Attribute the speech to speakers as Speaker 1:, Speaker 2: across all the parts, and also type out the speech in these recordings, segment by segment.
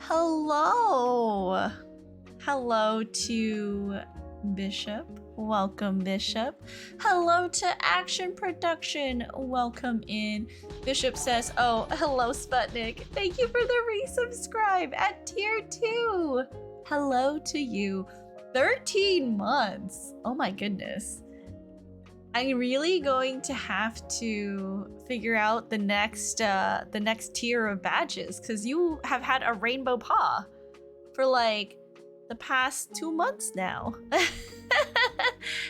Speaker 1: Hello. Hello to Bishop. Welcome, Bishop. Hello to Action Production. Welcome in. Bishop says, oh, hello, Sputnik. Thank you for the resubscribe at tier 2. Hello to you. 13 months. Oh my goodness. I'm really going to have to figure out the next tier of badges, because you have had a rainbow paw for like the past 2 months now.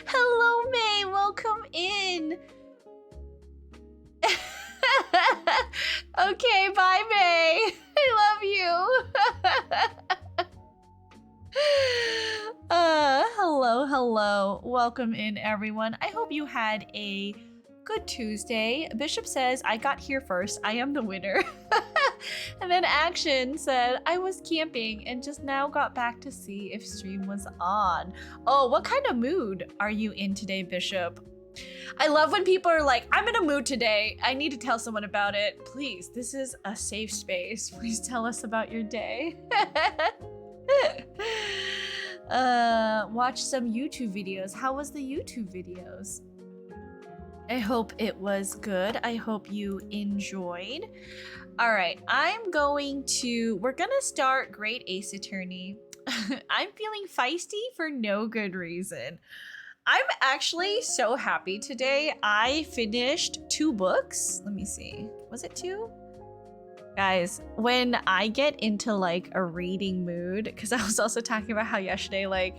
Speaker 1: Hello, May. Welcome in. Okay, bye, May. I love you. Hello. Welcome in, everyone. I hope you had a good Tuesday. Bishop says, I got here first. I am the winner. And then Action said, I was camping and just now got back to see if stream was on. Oh, what kind of mood are you in today, Bishop? I love when people are like, I'm in a mood today. I need to tell someone about it. Please, this is a safe space. Please tell us about your day. Watch some YouTube videos. How was the YouTube videos? I hope it was good. I hope you enjoyed. All right, we're gonna start Great Ace Attorney. I'm feeling feisty for no good reason. I'm actually so happy today. I finished 2 books. Let me see. Was it 2? Guys, when I get into like a reading mood, because I was also talking about how yesterday, like,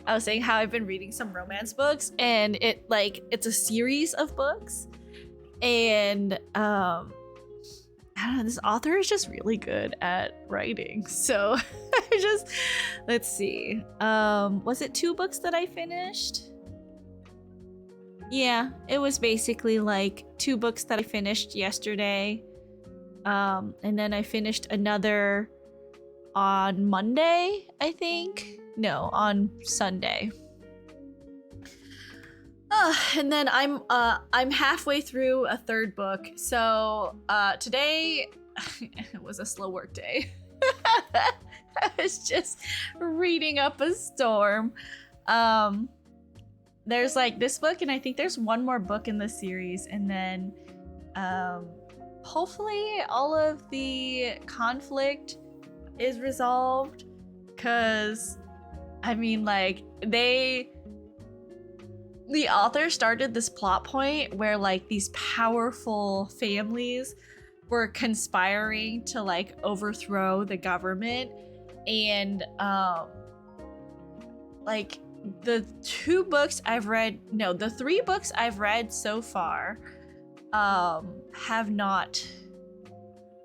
Speaker 1: I was saying how I've been reading some romance books, and it's a series of books, and I don't know, this author is just really good at writing. So let's see. Was it 2 books that I finished? Yeah, it was basically like 2 books that I finished yesterday. And then I finished another on Monday, I think. No, on Sunday. And then I'm halfway through a 3rd book. So today it was a slow work day. I was just reading up a storm. There's like this book, and I think there's one more book in the series, and then hopefully all of the conflict is resolved, because I mean, like, the author started this plot point where like these powerful families were conspiring to like overthrow the government, and like the 3 books I've read so far have not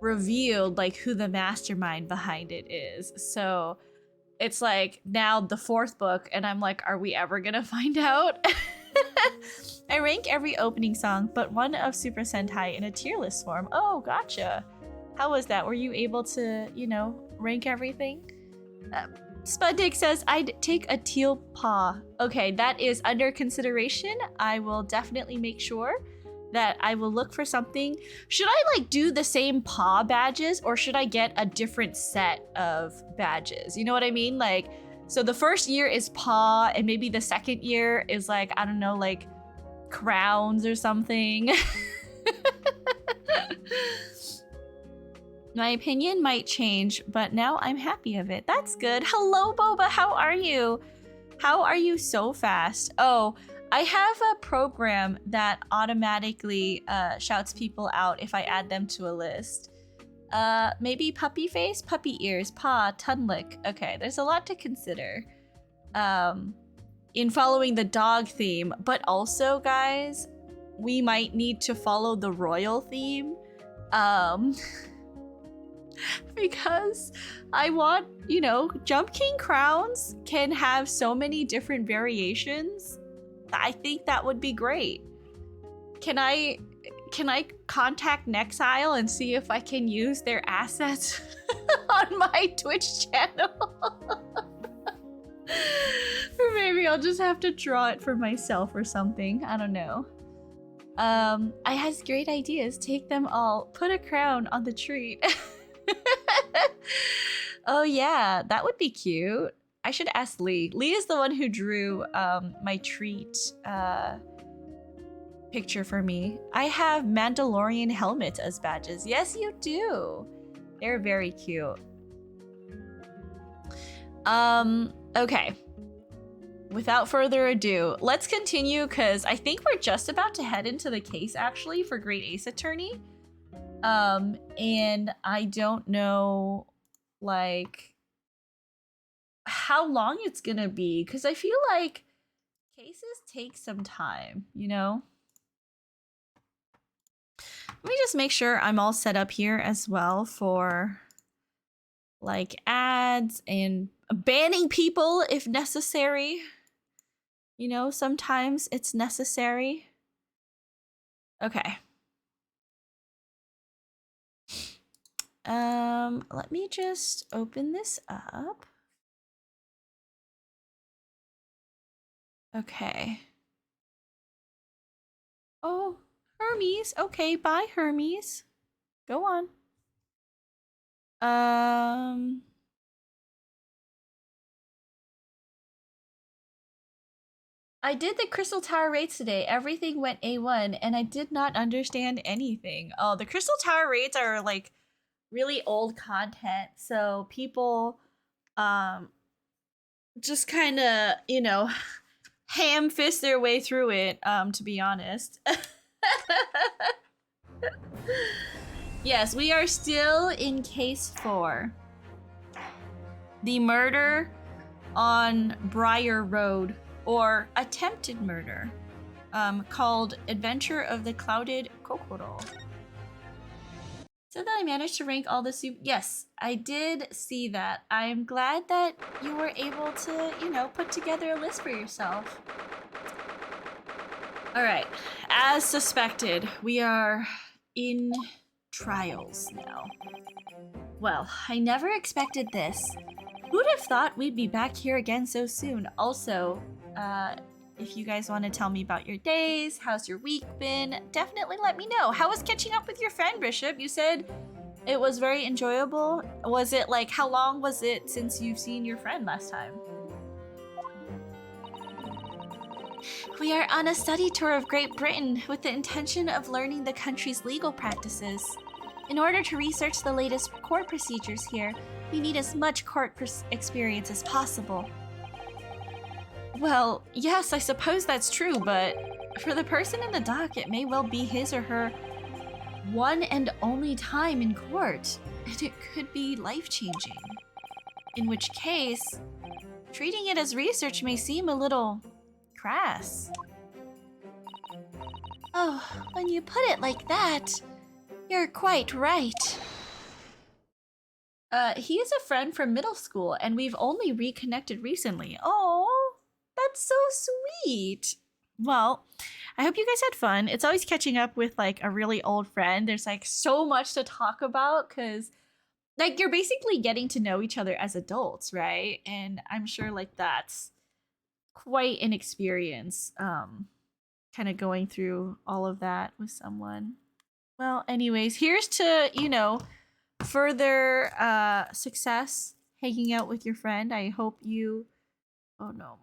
Speaker 1: revealed like who the mastermind behind it is. So it's like now the 4th book, and I'm like, are we ever gonna find out? I rank every opening song but one of Super Sentai in a tier list form. Oh, gotcha. How was that? Were you able to, rank everything? Spudnik says, I'd take a teal paw. Okay, that is under consideration. I will definitely make sure that I will look for something. Should I like do the same paw badges, or should I get a different set of badges? You know what I mean? Like, so the 1st year is paw, and maybe the 2nd year is like, I don't know, like crowns or something. My opinion might change, but now I'm happy of it. That's good. Hello, Boba. How are you? How are you so fast? Oh, I have a program that automatically shouts people out if I add them to a list. Maybe puppy face, puppy ears, paw, tongue lick. Okay, there's a lot to consider in following the dog theme, but also, guys, we might need to follow the royal theme. Because I want, Jump King crowns can have so many different variations. I think that would be great. Can I contact Nexile and see if I can use their assets on my Twitch channel? Or maybe I'll just have to draw it for myself or something. I don't know. I has great ideas. Take them all. Put a crown on the tree. Oh yeah, that would be cute. I should ask Lee. Lee is the one who drew my treat picture for me. I have Mandalorian helmets as badges. Yes, you do. They're very cute. Okay. Without further ado, let's continue because I think we're just about to head into the case actually for Great Ace Attorney. And I don't know like how long it's gonna be because I feel like cases take some time, you know? Let me just make sure I'm all set up here as well for like ads and banning people if necessary. You know, sometimes it's necessary. Okay. Let me just open this up. Okay. Oh, Hermes. Okay, bye, Hermes. Go on. I did the Crystal Tower raids today. Everything went A1 and I did not understand anything. Oh, the Crystal Tower raids are like really old content. So people just kind of, you know, ham fist their way through it, to be honest. Yes, we are still in case 4. The murder on Briar Road, or attempted murder, called Adventure of the Clouded Kokoro. So that I managed to rank all the yes, I did see that. I'm glad that you were able to, you know, put together a list for yourself. All right, as suspected, we are in trials now. Well, I never expected this. Who'd have thought we'd be back here again so soon? Also, if you guys want to tell me about your days, how's your week been, definitely let me know. How was catching up with your friend, Bishop? You said it was very enjoyable. Was it like, how long was it since you've seen your friend last time? We are on a study tour of Great Britain with the intention of learning the country's legal practices. In order to research the latest court procedures here, we need as much court experience as possible. Well, yes, I suppose that's true, but for the person in the dock, it may well be his or her one and only time in court, and it could be life-changing. In which case, treating it as research may seem a little crass. Oh, when you put it like that, you're quite right. He is a friend from middle school, and we've only reconnected recently. Oh, that's so sweet. Well, I hope you guys had fun. It's always catching up with like a really old friend. There's like so much to talk about because like you're basically getting to know each other as adults, right? And I'm sure like that's quite an experience, kind of going through all of that with someone. Well, anyways, here's to, you know, further success hanging out with your friend. I hope you... Oh no,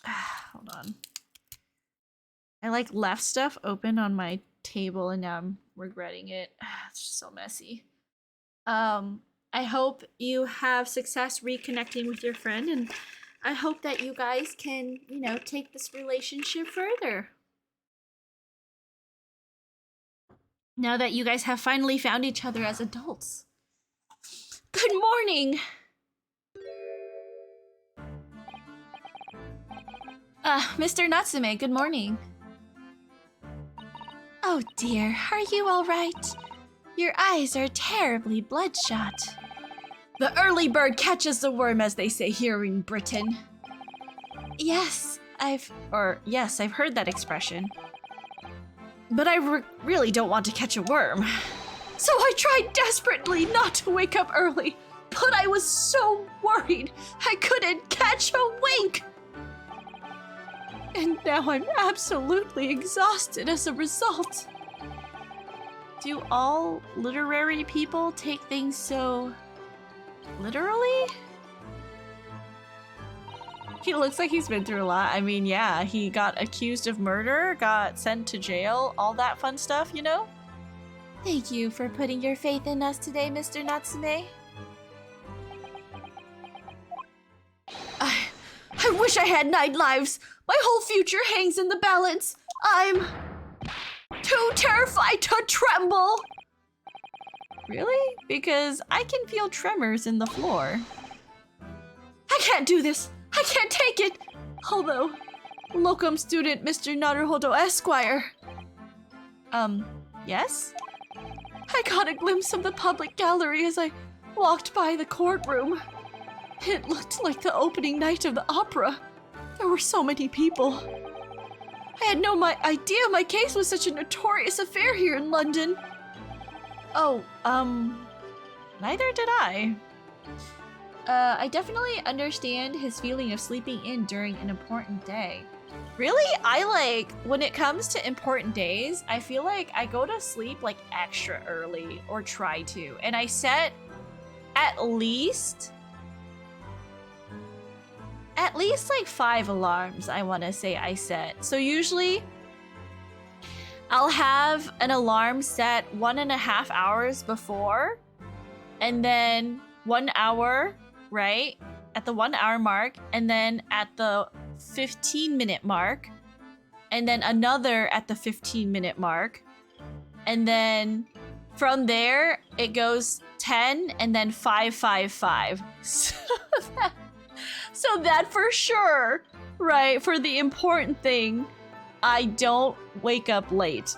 Speaker 1: hold on. I like left stuff open on my table and now I'm regretting it. It's just so messy. I hope you have success reconnecting with your friend, and I hope that you guys can, you know, take this relationship further. Now that you guys have finally found each other as adults. Good morning! Mr. Natsume, good morning. Oh dear, are you alright? Your eyes are terribly bloodshot. The early bird catches the worm, as they say here in Britain. Yes, I've heard that expression. But I really don't want to catch a worm. So I tried desperately not to wake up early, but I was so worried I couldn't catch a wink. And now I'm absolutely exhausted as a result. Do all literary people take things so Literally? He looks like he's been through a lot. I mean, yeah, he got accused of murder, got sent to jail, all that fun stuff, you know? Thank you for putting your faith in us today, Mr. Natsume. I wish I had 9 lives. My whole future hangs in the balance. I'm too terrified to tremble. Really? Because I can feel tremors in the floor. I can't do this. I can't take it. Although, locum student Mr. Naruhodo Esquire. Yes? I got a glimpse of the public gallery as I walked by the courtroom. It looked like the opening night of the opera. There were so many people. I had no idea my case was such a notorious affair here in London. Oh, neither did I. I definitely understand his feeling of sleeping in during an important day. Really? When it comes to important days, I feel like I go to sleep like extra early, or try to, and I set at least like 5 alarms, I want to say I set. So usually I'll have an alarm set 1.5 hours before, and then 1 hour, right? At the 1 hour mark, and then at the 15-minute mark, and then another at the 15-minute mark. And then from there, it goes 10 and then 5, 5, 5. So that for sure, right, for the important thing, I don't wake up late.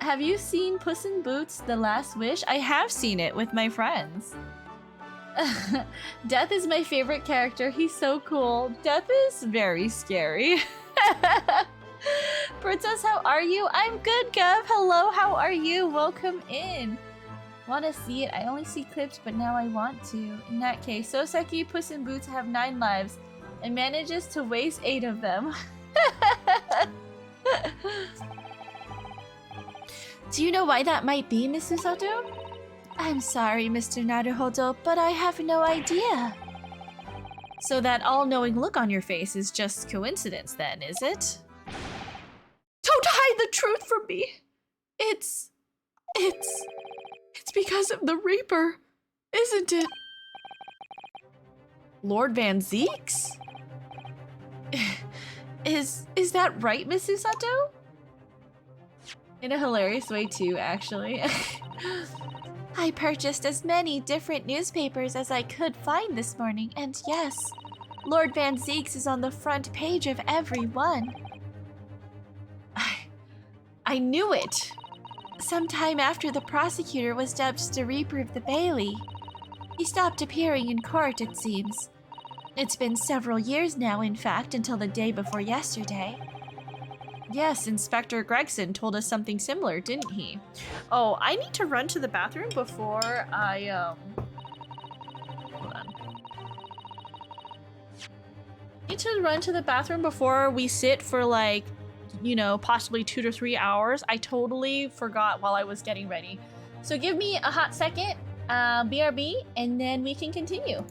Speaker 1: Have you seen Puss in Boots: The Last Wish? I have seen it with my friends. Death is my favorite character. He's so cool. Death is very scary. Princess, how are you? I'm good, Gov. Hello, how are you? Welcome in. Want to see it? I only see clips, but now I want to. In that case, Soseki, Puss in Boots have 9 lives and manages to waste 8 of them. Do you know why that might be, Miss Susato? I'm sorry, Mr. Naruhodo, but I have no idea. So that all-knowing look on your face is just coincidence then, is it? Don't hide the truth from me! It's because of the Reaper, isn't it? Lord Van Zeeks? Is that right, Miss Susato? In a hilarious way too, actually. I purchased as many different newspapers as I could find this morning, and yes, Lord Van Zeeks is on the front page of every one. I knew it! Sometime after the prosecutor was dubbed the Reaper of the Bailey, he stopped appearing in court, it seems. It's been several years now, in fact, until the day before yesterday. Yes, Inspector Gregson told us something similar, didn't he? Oh, I need to run to the bathroom before I, hold on. Need to run to the bathroom before we sit for like, you know, possibly 2 to 3 hours. I totally forgot while I was getting ready. So give me a hot second, BRB, and then we can continue.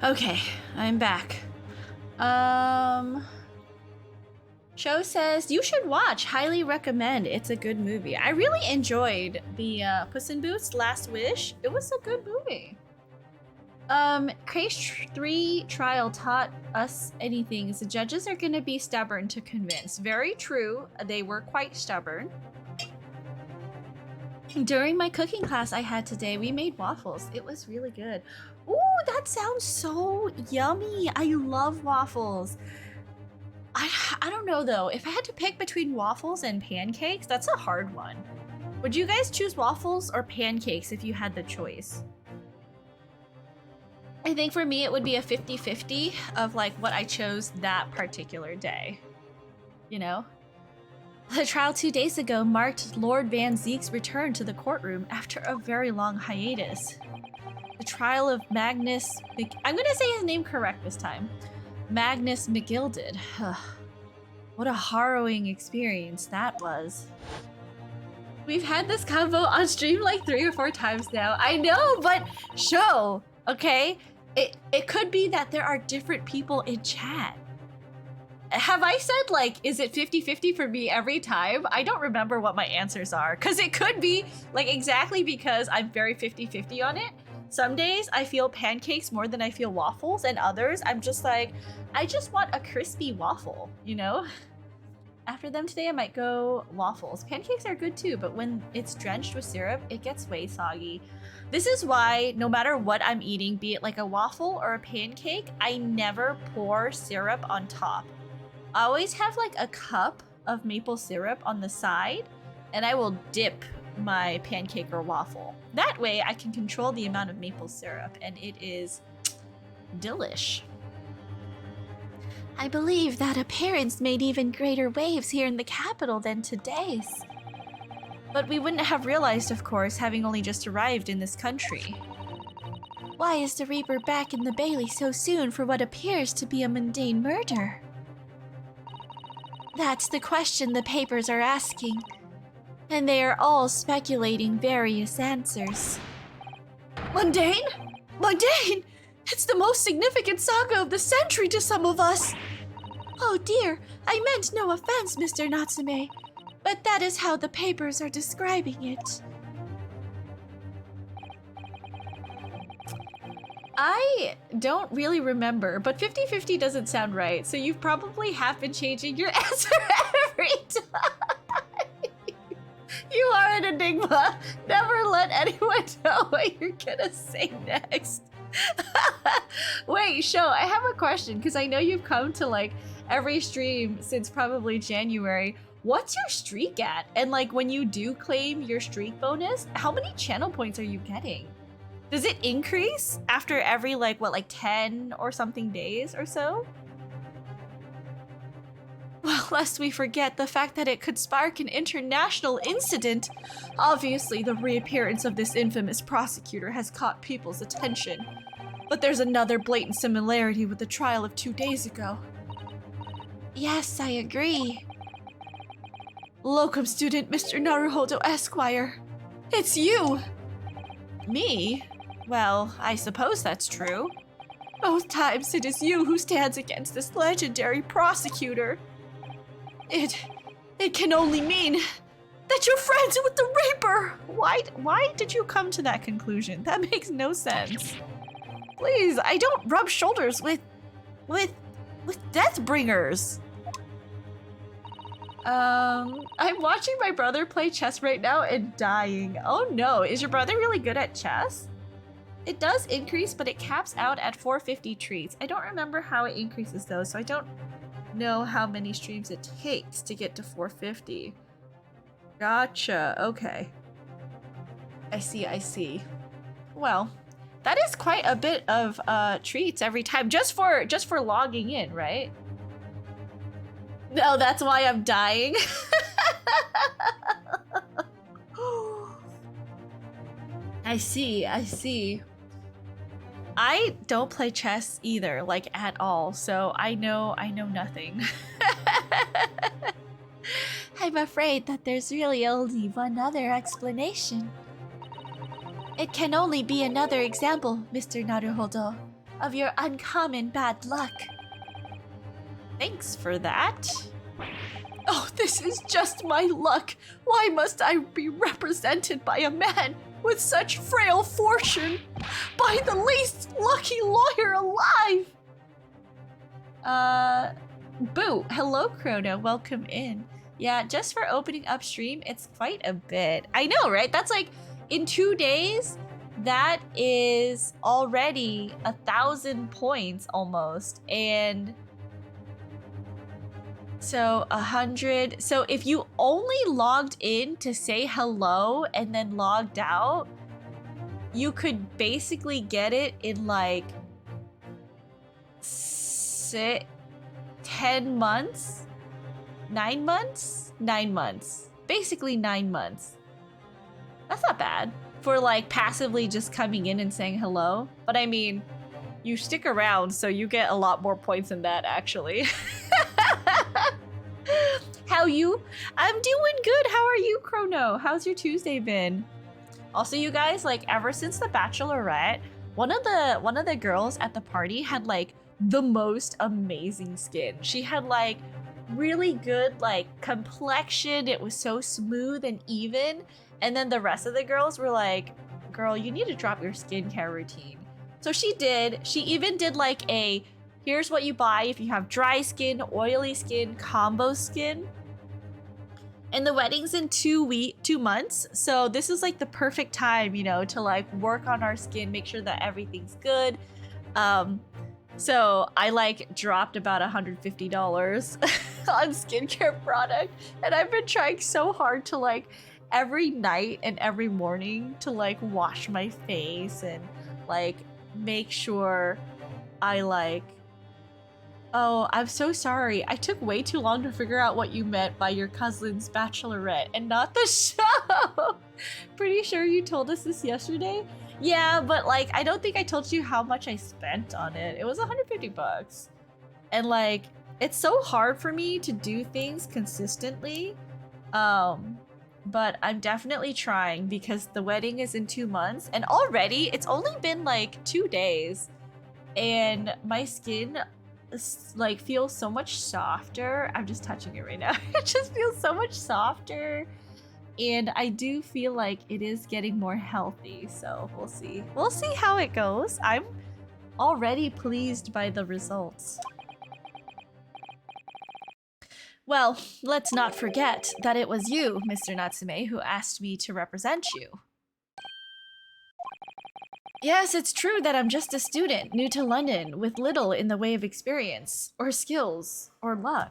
Speaker 1: Okay, I'm back. Show says you should watch. Highly recommend. It's a good movie. I really enjoyed the Puss in Boots: Last Wish. It was a good movie. Case 3 trial taught us anything. The judges are gonna be stubborn to convince. Very true. They were quite stubborn. During my cooking class I had today, we made waffles. It was really good. Ooh, that sounds so yummy. I love waffles. I don't know though. If I had to pick between waffles and pancakes, that's a hard one. Would you guys choose waffles or pancakes if you had the choice? I think for me it would be a 50-50 of like what I chose that particular day. You know? The trial 2 days ago marked Lord Van Zeek's return to the courtroom after a very long hiatus. The trial of Magnus... I'm gonna say his name correct this time. Magnus McGilded. What a harrowing experience that was. We've had this convo on stream like 3 or 4 times now. I know, but show, okay? It could be that there are different people in chat. Have I said, like, is it 50-50 for me every time? I don't remember what my answers are. Because it could be, like, exactly because I'm very 50-50 on it. Some days I feel pancakes more than I feel waffles. And others, I'm just like, I just want a crispy waffle, you know? After them today, I might go waffles. Pancakes are good too, but when it's drenched with syrup, it gets way soggy. This is why no matter what I'm eating, be it like a waffle or a pancake, I never pour syrup on top. I always have like a cup of maple syrup on the side, and I will dip my pancake or waffle. That way I can control the amount of maple syrup, and it is delish. I believe that appearance made even greater waves here in the capital than today's. But we wouldn't have realized, of course, having only just arrived in this country. Why is the Reaper back in the Bailey so soon for what appears to be a mundane murder? That's the question the papers are asking, and they are all speculating various answers. Mundane? Mundane? It's the most significant saga of the century to some of us! Oh dear, I meant no offense, Mr. Natsume, but that is how the papers are describing it. I don't really remember, but 50-50 doesn't sound right, so you probably have been changing your answer every time. You are an enigma. Never let anyone know what you're gonna say next. Wait, Sho, I have a question, because I know you've come to like every stream since probably January. What's your streak at? And like when you do claim your streak bonus, how many channel points are you getting? Does it increase after every like 10 or something days or so? Well, lest we forget the fact that it could spark an international incident. Obviously, the reappearance of this infamous prosecutor has caught people's attention. But there's another blatant similarity with the trial of 2 days ago. Yes, I agree. Locum student Mr. Naruhodo Esquire. It's you! Me? Well, I suppose that's true. Both times it is you who stands against this legendary prosecutor. It can only mean that you're friends with the Reaper! Why did you come to that conclusion? That makes no sense. Please, I don't rub shoulders with Deathbringers. I'm watching my brother play chess right now and dying. Oh no, is your brother really good at chess? It does increase, but it caps out at 450 treats. I don't remember how it increases though, so I don't know how many streams it takes to get to 450. Gotcha, okay. I see. Well, that is quite a bit of treats every time, just for logging in, right? No, that's why I'm dying. I see. I don't play chess either, like at all, so I know nothing. I'm afraid that there's really only one other explanation. It can only be another example, Mr. Naruhodo, of your uncommon bad luck. Thanks for that. Oh, this is just my luck. Why must I be represented by a man with such frail fortune? By the least lucky lawyer alive! Boo. Hello, Chrono. Welcome in. Yeah, just for opening up stream, it's quite a bit. I know, right? That's like, in 2 days, that is already 1,000 points almost. And so 100. So if you only logged in to say hello and then logged out, you could basically get it in like 10 months? 9 months? 9 months. Basically 9 months. That's not bad for like passively just coming in and saying hello. But I mean, you stick around, so you get a lot more points than that actually. How you? I'm doing good. How are you, Chrono? How's your Tuesday been? Also, you guys, like ever since the Bachelorette, one of the girls at the party had like the most amazing skin. She had like really good like complexion. It was so smooth and even. And then the rest of the girls were like, girl, you need to drop your skincare routine. So she did. She even did like a, here's what you buy if you have dry skin, oily skin, combo skin. And the wedding's in 2 months. So this is like the perfect time, you know, to like work on our skin, make sure that everything's good. So I like dropped about $150 on skincare product. And I've been trying so hard to like every night and every morning to like wash my face and like make sure I like, oh, I'm so sorry. I took way too long to figure out what you meant by your cousin's bachelorette and not the show. Pretty sure you told us this yesterday. Yeah, but like, I don't think I told you how much I spent on it. It was 150 bucks. And like, it's so hard for me to do things consistently. But I'm definitely trying because the wedding is in 2 months and already it's only been like 2 days and my skin like feels so much softer. I'm just touching it right now. It just feels so much softer. And I do feel like it is getting more healthy, so we'll see. We'll see how it goes. I'm already pleased by the results. Well, let's not forget that it was you, Mr. Natsume, who asked me to represent you. Yes, it's true that I'm just a student, new to London, with little in the way of experience, or skills, or luck.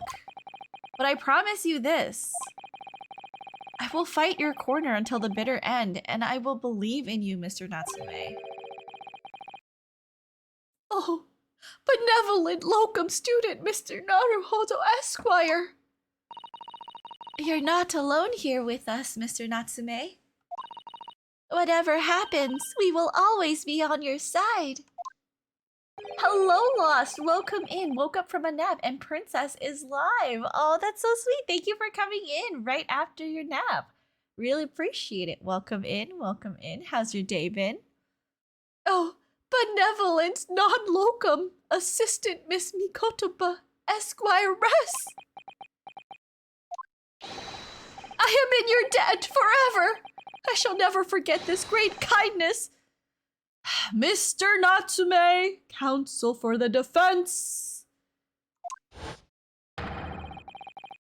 Speaker 1: But I promise you this. I will fight your corner until the bitter end, and I will believe in you, Mr. Natsume. Oh, benevolent locum student, Mr. Naruhodo Esquire! You're not alone here with us, Mr. Natsume. Whatever happens, we will always be on your side. Hello, Lost. Welcome in. Woke up from a nap and Princess is live. Oh, that's so sweet. Thank you for coming in right after your nap. Really appreciate it. Welcome in. Welcome in. How's your day been? Oh, benevolent non-locum assistant Miss Mikotoba Esquire Ress. I am in your debt forever. I shall never forget this great kindness. Mr. Natsume, counsel for the defense.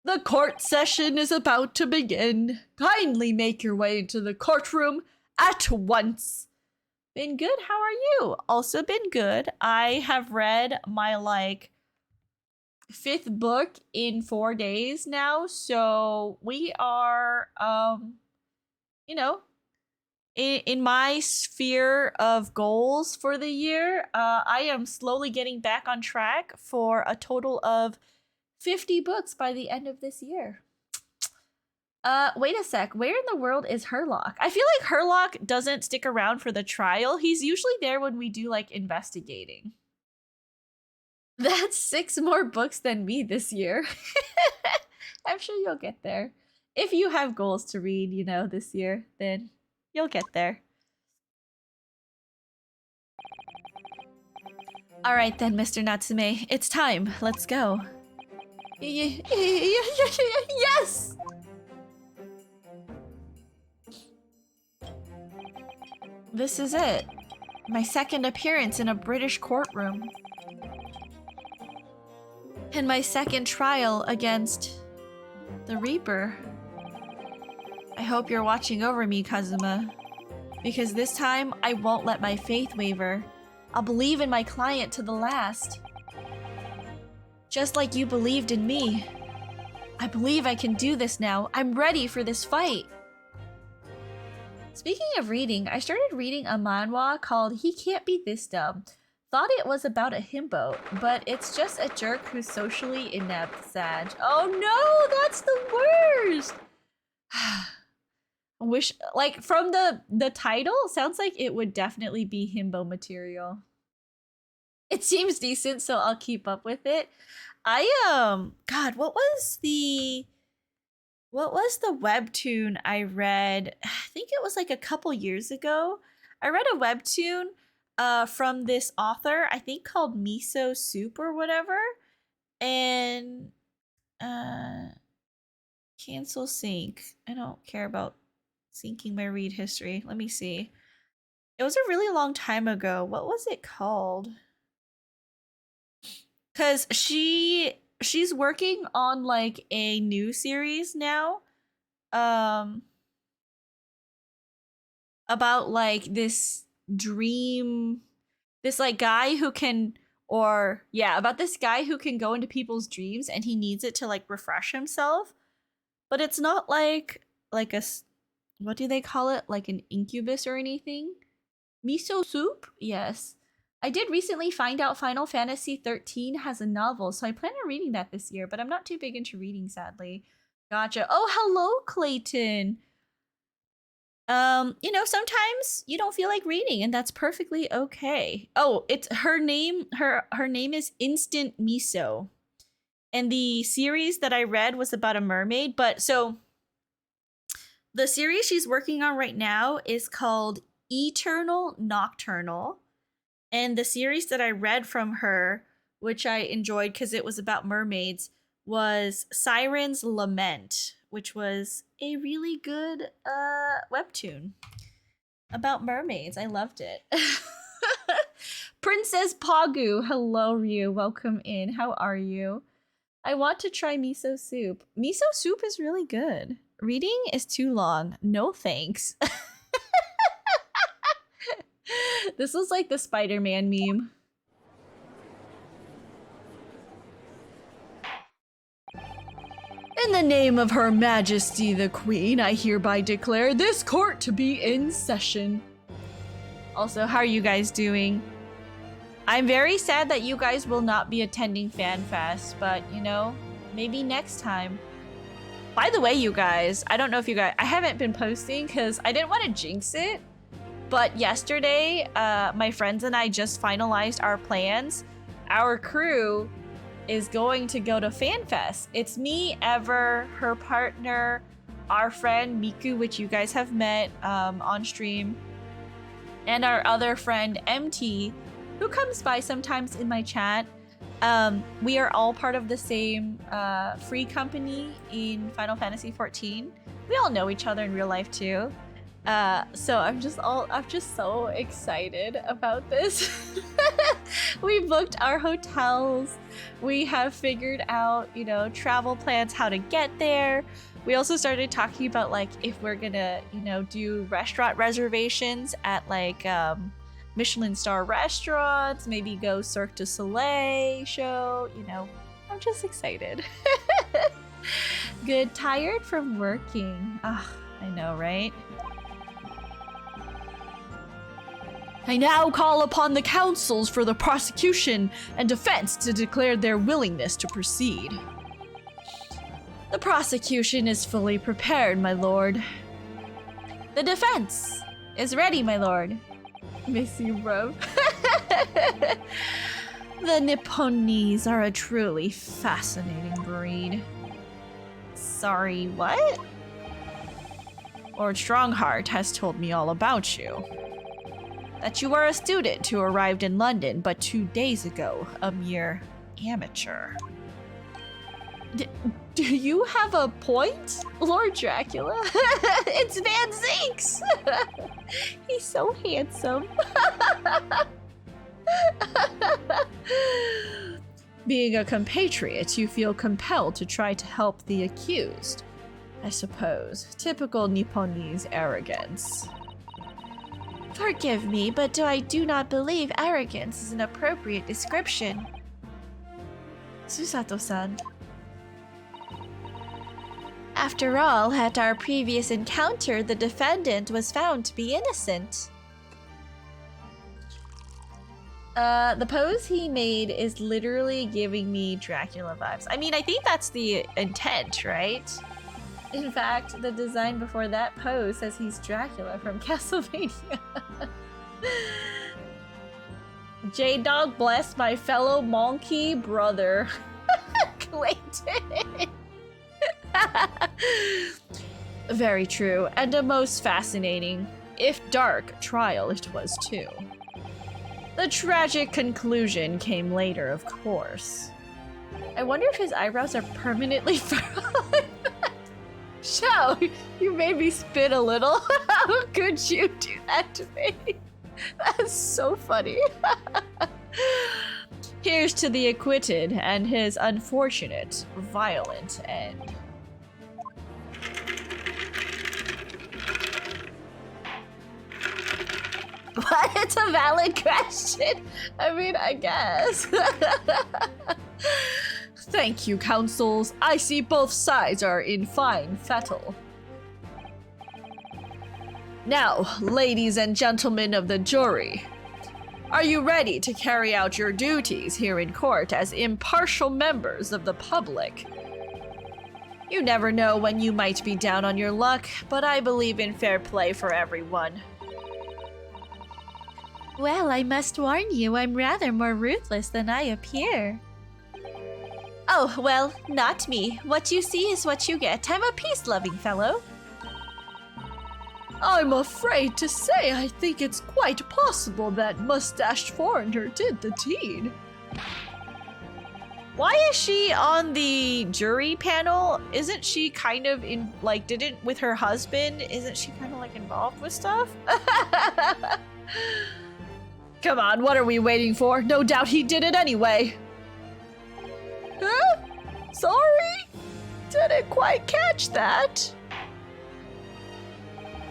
Speaker 1: The court session is about to begin. Kindly make your way into the courtroom at once. Been good, how are you? Also been good. I have read my like 5th book in 4 days now, so we are, you know, in my sphere of goals for the year, I am slowly getting back on track for a total of 50 books by the end of this year. Wait a sec. Where in the world is Herlock? I feel like Herlock doesn't stick around for the trial. He's usually there when we do like investigating. That's 6 more books than me this year. I'm sure you'll get there. If you have goals to read, you know, this year, then you'll get there. Alright then, Mr. Natsume. It's time. Let's go. Yes! This is it. My second appearance in a British courtroom. And my second trial against the Reaper. I hope you're watching over me, Kazuma. Because this time, I won't let my faith waver. I'll believe in my client to the last. Just like you believed in me. I believe I can do this now. I'm ready for this fight. Speaking of reading, I started reading a manhwa called He Can't Be This Dumb. Thought it was about a himbo, but it's just a jerk who's socially inept, Sag. Oh no, that's the worst! Wish, like, from the title, sounds like it would definitely be himbo material. It seems decent, so I'll keep up with it. God, what was the webtoon I read? I think it was like a couple years ago. I read a webtoon from this author, I think called Miso Soup or whatever. And cancel sync. I don't care about syncing my read history. Let me see. It was a really long time ago. What was it called? Cause she's working on like a new series now. About like this dream, this like guy who can, or yeah, about this guy who can go into people's dreams and he needs it to like refresh himself. But it's not like a, what do they call it? Like an incubus or anything? Miso Soup? Yes. I did recently find out Final Fantasy 13 has a novel, so I plan on reading that this year, but I'm not too big into reading, sadly. Gotcha. Oh, hello, Clayton. You know, sometimes you don't feel like reading, and that's perfectly okay. Oh, it's her name is Instant Miso. And the series that I read was about a mermaid, but so the series she's working on right now is called Eternal Nocturnal. And the series that I read from her, which I enjoyed because it was about mermaids, was Siren's Lament, which was a really good webtoon about mermaids. I loved it. Princess Pagu, hello Ryu, welcome in. How are you? I want to try Miso Soup. Miso Soup is really good. Reading is too long. No thanks. This was like the Spider-Man meme. In the name of Her Majesty the Queen, I hereby declare this court to be in session. Also, how are you guys doing? I'm very sad that you guys will not be attending FanFest, but you know, maybe next time. By the way, you guys, I don't know if you guys, I haven't been posting because I didn't want to jinx it. But yesterday, my friends and I just finalized our plans. Our crew is going to go to FanFest. It's me, Ever, her partner, our friend Miku, which you guys have met on stream, and our other friend MT, who comes by sometimes in my chat. We are all part of the same free company in Final Fantasy 14. We all know each other in real life too. So I'm just so excited about this. We booked our hotels. We have figured out, you know, travel plans, how to get there. We also started talking about like if we're gonna, you know, do restaurant reservations at like Michelin star restaurants, maybe go Cirque du Soleil show, you know. I'm just excited. Good, tired from working. Ah, I know, right? I now call upon the counsels for the prosecution and defense to declare their willingness to proceed. The prosecution is fully prepared, my lord. The defense is ready, my lord. Miss you, bro. The Nipponese are a truly fascinating breed. Sorry, what? Lord Strongheart has told me all about you. that you are a student who arrived in London but 2 days ago, a mere amateur. Do you have a point, Lord Dracula? It's Van Zieks! He's so handsome. Being a compatriot, you feel compelled to try to help the accused. I suppose. Typical Nipponese arrogance. Forgive me, but I do not believe arrogance is an appropriate description. Susato-san. After all, at our previous encounter, the defendant was found to be innocent. The pose he made is literally giving me Dracula vibes. I mean, I think that's the intent, right? In fact, the design before that pose says he's Dracula from Castlevania. J-Dog, bless my fellow monkey brother. Clayton. Very true, and a most fascinating, if dark, trial it was too. The tragic conclusion came later, of course. I wonder if his eyebrows are permanently furrowed. Show, you made me spit a little. How could you do that to me? That's so funny. Here's to the acquitted and his unfortunate, violent end. What? It's a valid question. I mean, I guess. Thank you, counsels. I see both sides are in fine fettle. Now, ladies and gentlemen of the jury, are you ready to carry out your duties here in court as impartial members of the public? You never know when you might be down on your luck, but I believe in fair play for everyone. Well, I must warn you, I'm rather more ruthless than I appear. Oh, well, not me. What you see is what you get. I'm a peace-loving fellow. I'm afraid to say I think it's quite possible that mustached foreigner did the deed. Why is she on the jury panel? Isn't she kind of in, like, with her husband, isn't she kind of, like, involved with stuff? Come on, what are we waiting for? No doubt he did it anyway. Huh? Sorry? Didn't quite catch that.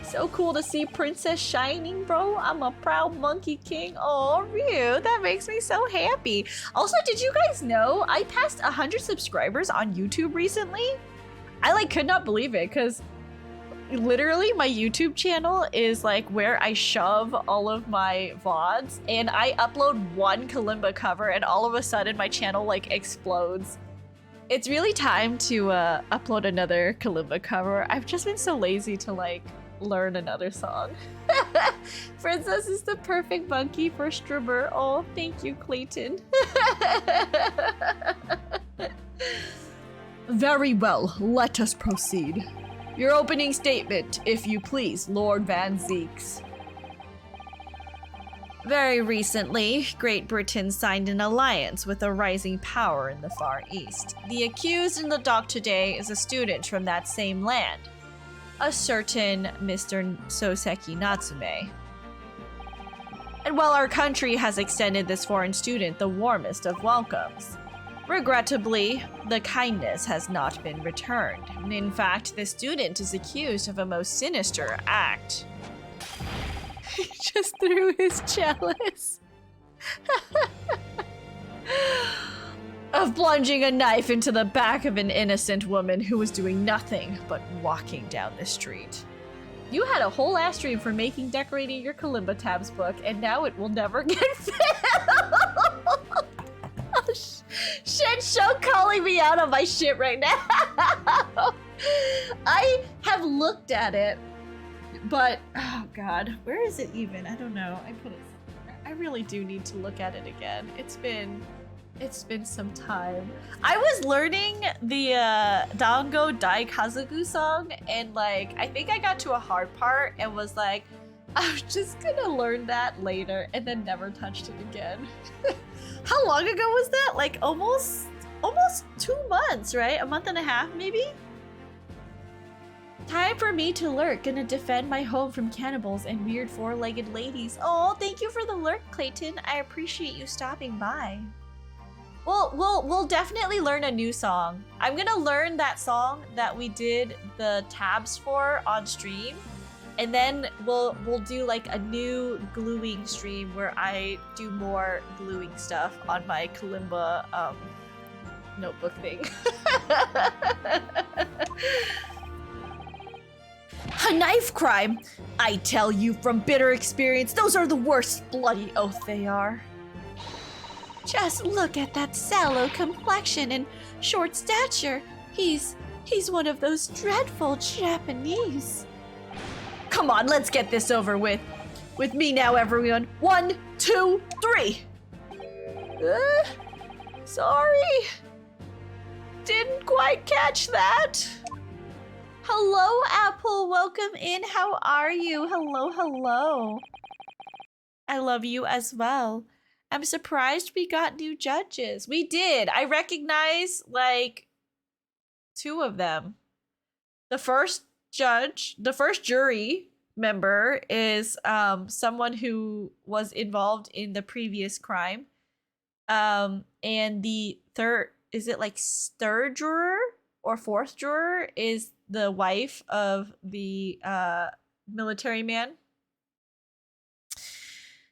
Speaker 1: So cool to see Princess shining, bro. I'm a proud monkey king. Oh, Ryu, that makes me so happy. Also, did you guys know I passed 100 subscribers on YouTube recently? I could not believe it because literally my YouTube channel is like where I shove all of my VODs, and I upload one Kalimba cover and all of a sudden my channel explodes. It's really time to upload another Kalimba cover. I've just been so lazy to learn another song. Princess is the perfect monkey for Strummer. Oh, thank you, Clayton. Very well, let us proceed. Your opening statement, if you please, Lord Van Zieks. Very recently, Great Britain signed an alliance with a rising power in the Far East. The accused in the dock today is a student from that same land, a certain Mr. Soseki Natsume. And while our country has extended this foreign student the warmest of welcomes, regrettably, the kindness has not been returned. In fact, the student is accused of a most sinister act. He just threw his chalice. Of plunging a knife into the back of an innocent woman who was doing nothing but walking down the street. You had a whole ass stream for decorating your Kalimba Tabs book, and now it will never get filled. Oh, shit show calling me out on my shit right now. I have looked at it, but oh god, where is it even? I don't know. I put it somewhere. I really do need to look at it again. It's been some time. I was learning the Dango Dai Kazugu song, and I think I got to a hard part and was like, I'm just gonna learn that later and then never touched it again. How long ago was that? Like almost 2 months, right? A month and a half, maybe? Time for me to lurk. Gonna defend my home from cannibals and weird four-legged ladies. Oh, thank you for the lurk, Clayton. I appreciate you stopping by. We'll definitely learn a new song. I'm gonna learn that song that we did the tabs for on stream, and then we'll do like a new gluing stream where I do more gluing stuff on my Kalimba notebook thing. A knife crime! I tell you from bitter experience, those are the worst bloody oath they are. Just look at that sallow complexion and short stature. He's one of those dreadful Japanese. Come on, let's get this over with. With me now, everyone. 1, 2, 3. Sorry. Didn't quite catch that. Hello, Apple. Welcome in. How are you? Hello, hello. I love you as well. I'm surprised we got new judges. We did. I recognize like 2 of them. The first jury member is someone who was involved in the previous crime. And the third, is it like third juror or fourth juror, is the wife of the military man.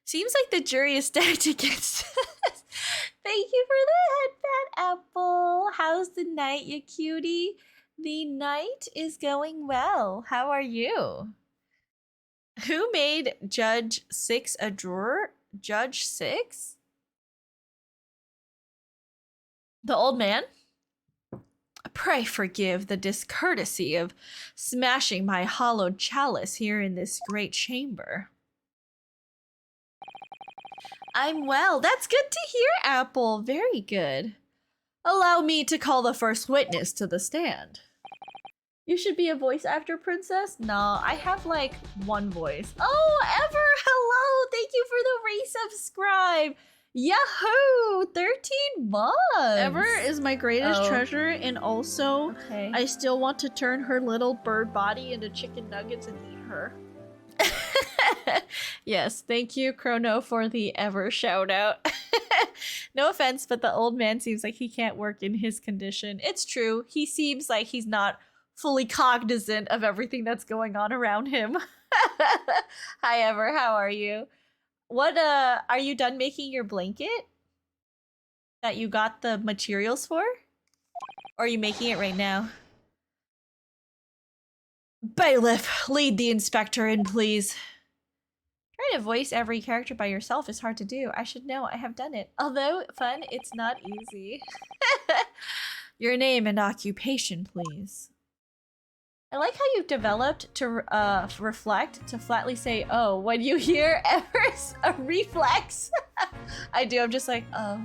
Speaker 1: Seems like the jury is stacked against us. Thank you for the headband, Apple. How's the night, you cutie? The night is going well. How are you? Who made Judge 6 a juror? Judge 6? The old man? Pray forgive the discourtesy of smashing my hollowed chalice here in this great chamber. I'm well. That's good to hear, Apple. Very good. Allow me to call the first witness to the stand. You should be a voice actor, princess? No, I have like one voice. Oh, Ever, hello! Thank you for the resubscribe. Yahoo! 13 months!
Speaker 2: Ever is my greatest treasure, and also I still want to turn her little bird body into chicken nuggets and eat her.
Speaker 1: Yes, thank you, Chrono, for the Ever shout out. No offense, but the old man seems like he can't work in his condition. It's true. He seems like he's not fully cognizant of everything that's going on around him. Hi, Ever. How are you? What, are you done making your blanket that you got the materials for? Or are you making it right now? Bailiff, lead the inspector in, please. Trying to voice every character by yourself is hard to do. I should know. I have done it. Although fun, it's not easy. Your name and occupation, please. I like how you've developed to reflect, to flatly say, oh, when you hear Ever's a reflex. I do. I'm just like, oh,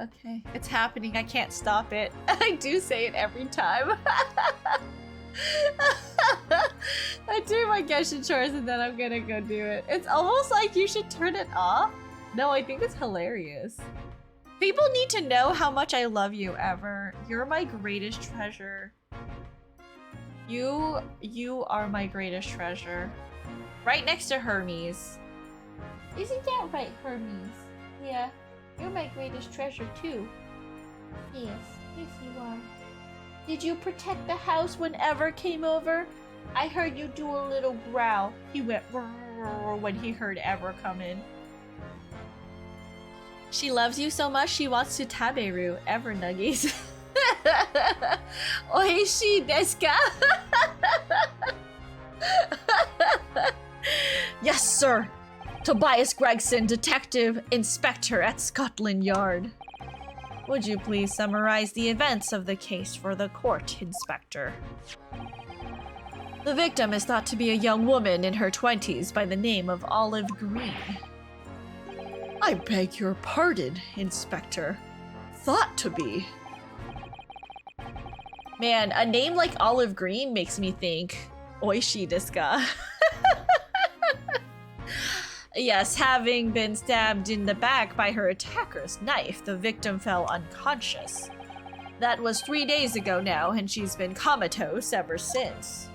Speaker 1: okay. It's happening. I can't stop it. I do say it every time. I do my Genshin chores and then I'm gonna go do it. It's almost like you should turn it off. No, I think it's hilarious. People need to know how much I love you, Ever. You're my greatest treasure. You are my greatest treasure. Right next to Hermes. Isn't that right, Hermes? Yeah, you're my greatest treasure too. Yes, yes you are. Did you protect the house when Ever came over? I heard you do a little growl. He went when he heard Ever come in. She loves you so much she wants to taberu Ever nuggies. Oishi desu ka? Yes, sir. Tobias Gregson, detective inspector at Scotland Yard. Would you please summarize the events of the case for the court, Inspector? The victim is thought to be a young woman in her 20s by the name of Olive Green. I beg your pardon, Inspector. Thought to be. Man, a name like Olive Green makes me think Oishi desu ka? Yes, having been stabbed in the back by her attacker's knife, the victim fell unconscious. That was 3 days ago now, and she's been comatose ever since.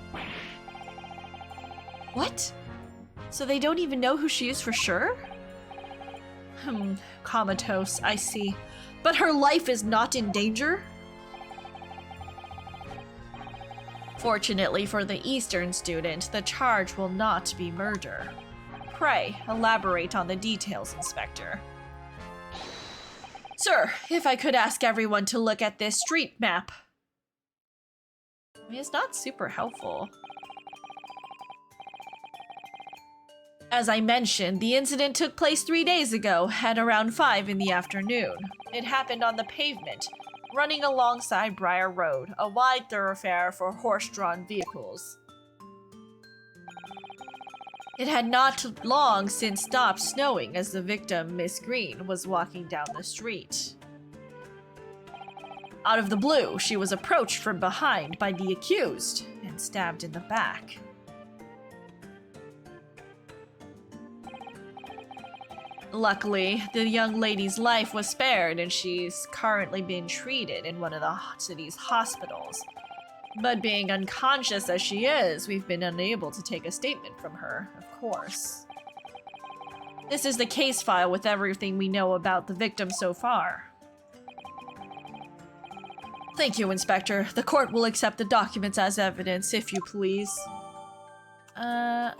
Speaker 1: What? So they don't even know who she is for sure? Comatose, I see. But her life is not in danger? Fortunately for the Eastern student, the charge will not be murder. Pray, elaborate on the details, Inspector. Sir, if I could ask everyone to look at this street map. I mean, it's not super helpful. As I mentioned, the incident took place 3 days ago at around 5 in the afternoon. It happened on the pavement, running alongside Briar Road, a wide thoroughfare for horse-drawn vehicles. It had not long since stopped snowing as the victim, Miss Green, was walking down the street. Out of the blue, she was approached from behind by the accused and stabbed in the back. Luckily, the young lady's life was spared and she's currently being treated in one of the city's hospitals. But being unconscious as she is, we've been unable to take a statement from her, of course. This is the case file with everything we know about the victim so far. Thank you, Inspector. The court will accept the documents as evidence, if you please.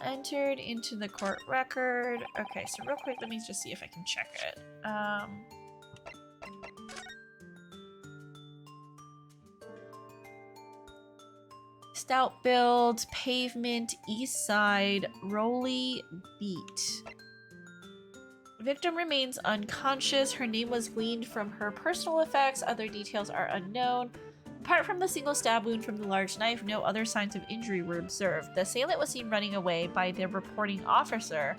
Speaker 1: Entered into the court record. Okay, so real quick, let me just see if I can check it. Stout build, pavement, east side, Rolly beat. Victim remains unconscious. Her name was gleaned from her personal effects. Other details are unknown. Apart from the single stab wound from the large knife, no other signs of injury were observed. The assailant was seen running away by the reporting officer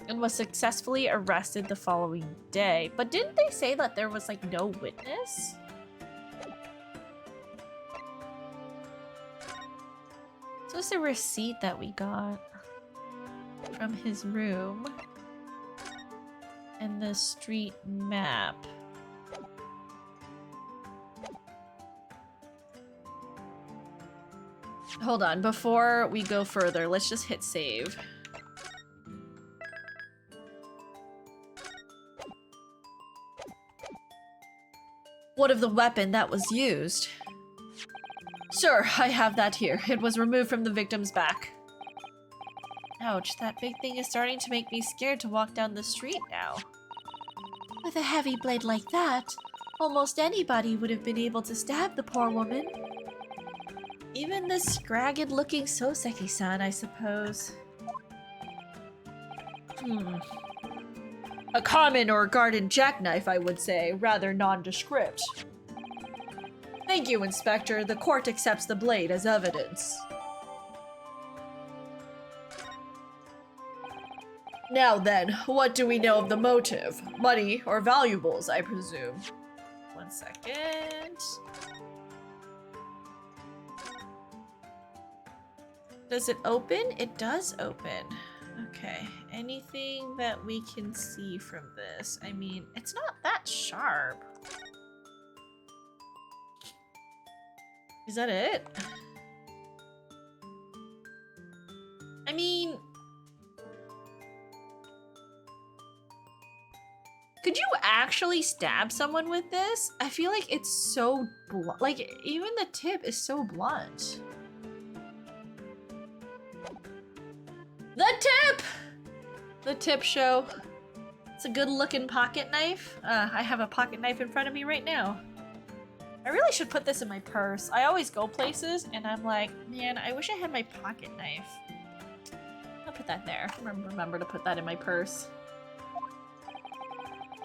Speaker 1: and was successfully arrested the following day. But didn't they say that there was, like, no witness? So it's a receipt that we got from his room. And the street map. Hold on, before we go further, let's just hit save. What of the weapon that was used? Sir, I have that here. It was removed from the victim's back. Ouch, that big thing is starting to make me scared to walk down the street now. With a heavy blade like that, almost anybody would have been able to stab the poor woman. Even the scragged-looking Soseki-san, I suppose. A common or garden jackknife, I would say, rather nondescript. Thank you, Inspector. The court accepts the blade as evidence. Now then, what do we know of the motive? Money or valuables, I presume. 1 second. Does it open? It does open. Okay. Anything that we can see from this? I mean, it's not that sharp. Is that it? I mean... could you actually stab someone with this? I feel like it's so blunt. Like, even the tip is so blunt. The tip! The tip show. It's a good looking pocket knife. I have a pocket knife in front of me right now. I really should put this in my purse. I always go places and I'm like, man, I wish I had my pocket knife. I'll put that there. Remember to put that in my purse.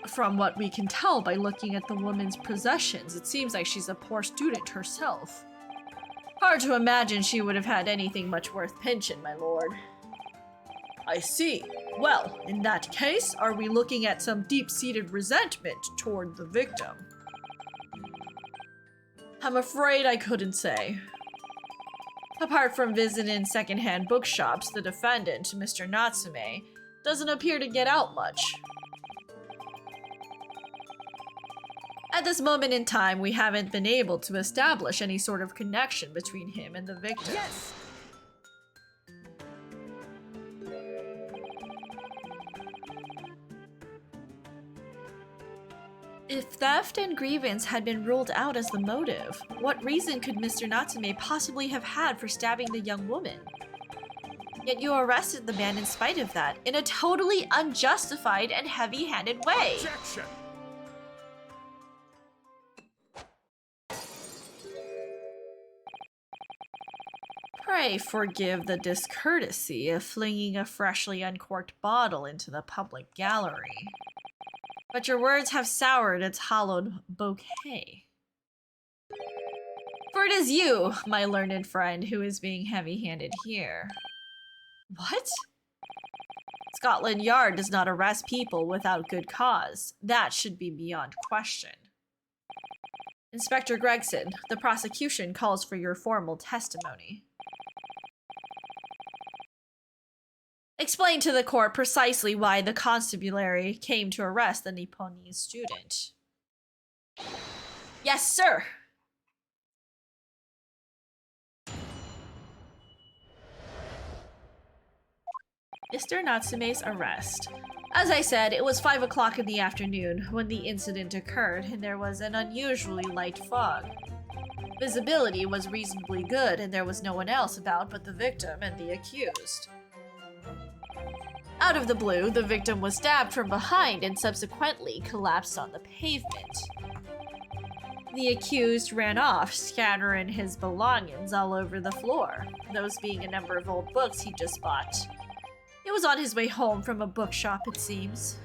Speaker 1: From what we can tell by looking at the woman's possessions, it seems like she's a poor student herself. Hard to imagine she would have had anything much worth pinching, my lord. I see. Well, in that case, are we looking at some deep-seated resentment toward the victim? I'm afraid I couldn't say. Apart from visiting second-hand bookshops, the defendant, Mr. Natsume, doesn't appear to get out much. At this moment in time, we haven't been able to establish any sort of connection between him and the victim.
Speaker 3: Yes!
Speaker 1: If theft and grievance had been ruled out as the motive, what reason could Mr. Natsume possibly have had for stabbing the young woman? Yet you arrested the man in spite of that, in a totally unjustified and heavy-handed way.
Speaker 3: Objection!
Speaker 1: Pray forgive the discourtesy of flinging a freshly uncorked bottle into the public gallery. But your words have soured its hallowed bouquet. For it is you, my learned friend, who is being heavy-handed here. What? Scotland Yard does not arrest people without good cause. That should be beyond question. Inspector Gregson, the prosecution calls for your formal testimony. Explain to the court precisely why the constabulary came to arrest the Nipponese student. Yes, sir! Mr. Natsume's arrest. As I said, it was 5 o'clock in the afternoon when the incident occurred, and there was an unusually light fog. Visibility was reasonably good, and there was no one else about but the victim and the accused. Out of the blue, the victim was stabbed from behind and subsequently collapsed on the pavement. The accused ran off, scattering his belongings all over the floor, those being a number of old books he just bought. It was on his way home from a bookshop, it seems.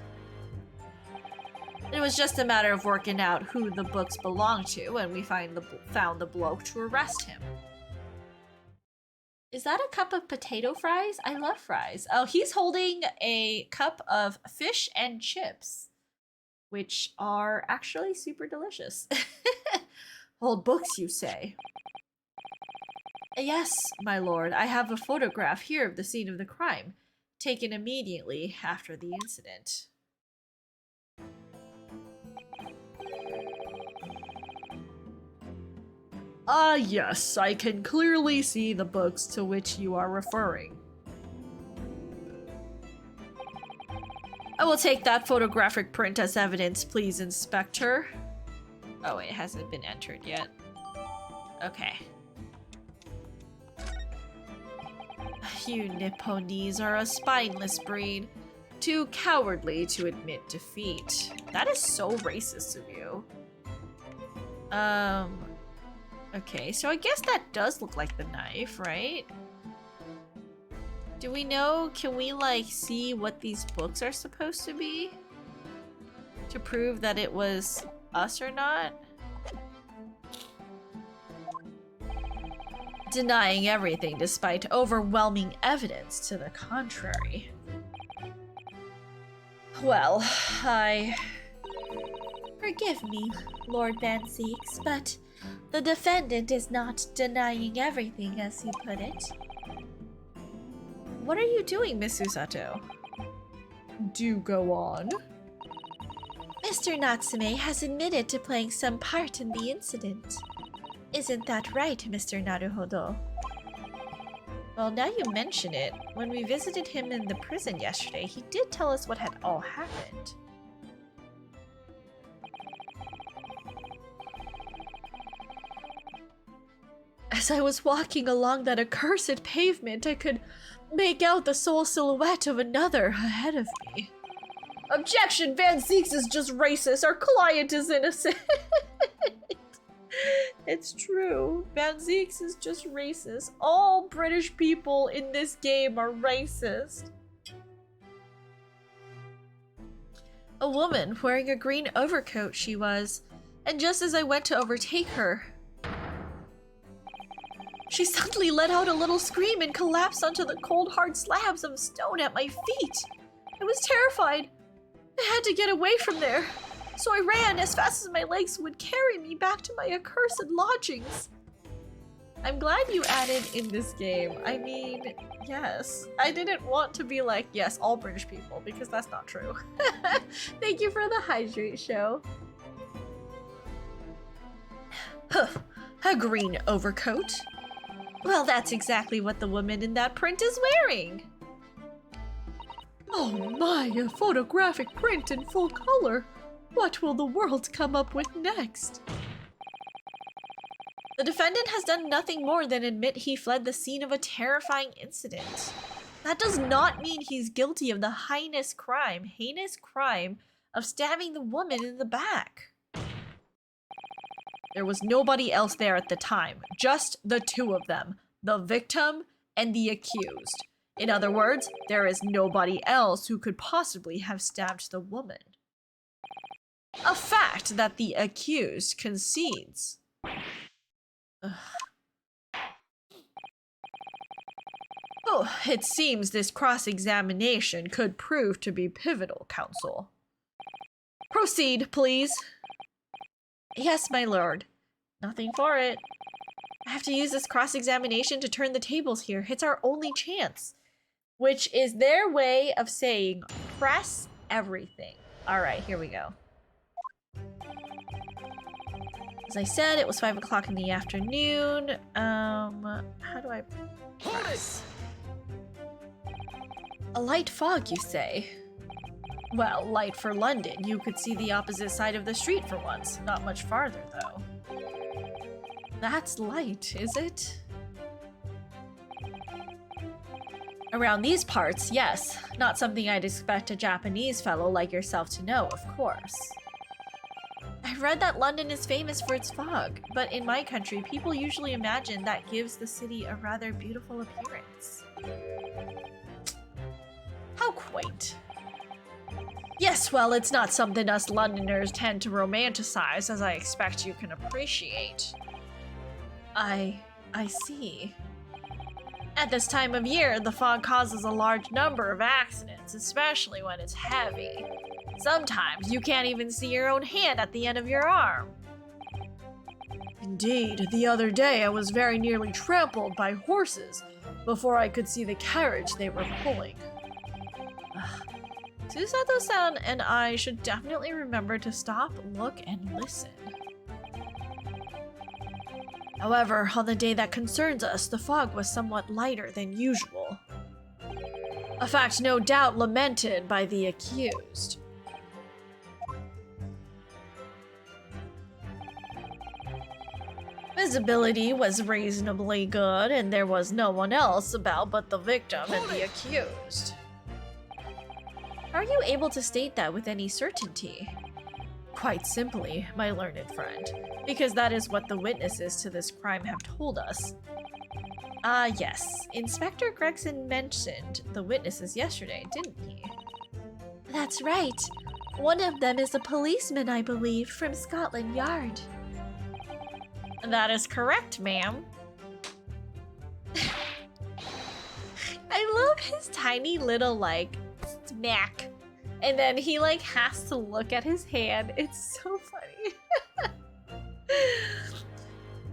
Speaker 1: It was just a matter of working out who the books belonged to, and we found the bloke to arrest him. Is that a cup of potato fries? I love fries. Oh, he's holding a cup of fish and chips, which are actually super delicious. Old books, you say? Yes, my lord. I have a photograph here of the scene of the crime, taken immediately after the incident. Ah, yes, I can clearly see the books to which you are referring. I will take that photographic print as evidence, please, Inspector. Oh, it hasn't been entered yet. Okay. You Nipponese are a spineless breed. Too cowardly to admit defeat. That is so racist of you. Okay, so I guess that does look like the knife, right? Do we know, can we like see what these books are supposed to be? To prove that it was us or not? Denying everything despite overwhelming evidence to the contrary. Well, Forgive me, Lord Van Zieks, but the defendant is not denying everything, as he put it. What are you doing, Miss Usato? Do go on. Mr. Natsume has admitted to playing some part in the incident. Isn't that right, Mr. Naruhodo? Well, now you mention it, when we visited him in the prison yesterday, he did tell us what had all happened. As I was walking along that accursed pavement, I could make out the sole silhouette of another ahead of me. Objection! Van Zieks is just racist. Our client is innocent. It's true. Van Zieks is just racist. All British people in this game are racist. A woman wearing a green overcoat she was, and just as I went to overtake her, she suddenly let out a little scream and collapsed onto the cold hard slabs of stone at my feet. I was terrified. I had to get away from there, so I ran as fast as my legs would carry me back to my accursed lodgings. I'm glad you added in this game. I mean, yes. I didn't want to be like, yes, all British people, because that's not true. Thank you for the hydrate show. A green overcoat? Well, that's exactly what the woman in that print is wearing. Oh my, a photographic print in full color. What will the world come up with next? The defendant has done nothing more than admit he fled the scene of a terrifying incident. That does not mean he's guilty of the heinous crime of stabbing the woman in the back. There was nobody else there at the time, just the two of them, the victim and the accused. In other words, there is nobody else who could possibly have stabbed the woman. A fact that the accused concedes. Ugh. Oh, it seems this cross-examination could prove to be pivotal, counsel. Proceed, please. Yes, my lord. Nothing for it. I have to use this cross-examination to turn the tables here. It's our only chance. Which is their way of saying, press everything. All right, here we go. As I said, it was 5 o'clock in the afternoon. How do I press? A light fog, you say? Well, light for London. You could see the opposite side of the street for once. Not much farther, though. That's light, is it? Around these parts, yes. Not something I'd expect a Japanese fellow like yourself to know, of course. I've read that London is famous for its fog, but in my country, people usually imagine that gives the city a rather beautiful appearance. How quaint. Yes, well, it's not something us Londoners tend to romanticize, as I expect you can appreciate. I see. At this time of year, the fog causes a large number of accidents, especially when it's heavy. Sometimes you can't even see your own hand at the end of your arm. Indeed, the other day I was very nearly trampled by horses before I could see the carriage they were pulling. Susato-san and I should definitely remember to stop, look, and listen. However, on the day that concerns us, the fog was somewhat lighter than usual. A fact no doubt lamented by the accused. Visibility was reasonably good, and there was no one else about but the victim and the accused. Are you able to state that with any certainty? Quite simply, my learned friend, because that is what the witnesses to this crime have told us. Yes. Inspector Gregson mentioned the witnesses yesterday, didn't he? That's right. One of them is a policeman, I believe, from Scotland Yard. That is correct, ma'am. I love his tiny little, like, smack. And then he, like, has to look at his hand. It's so funny.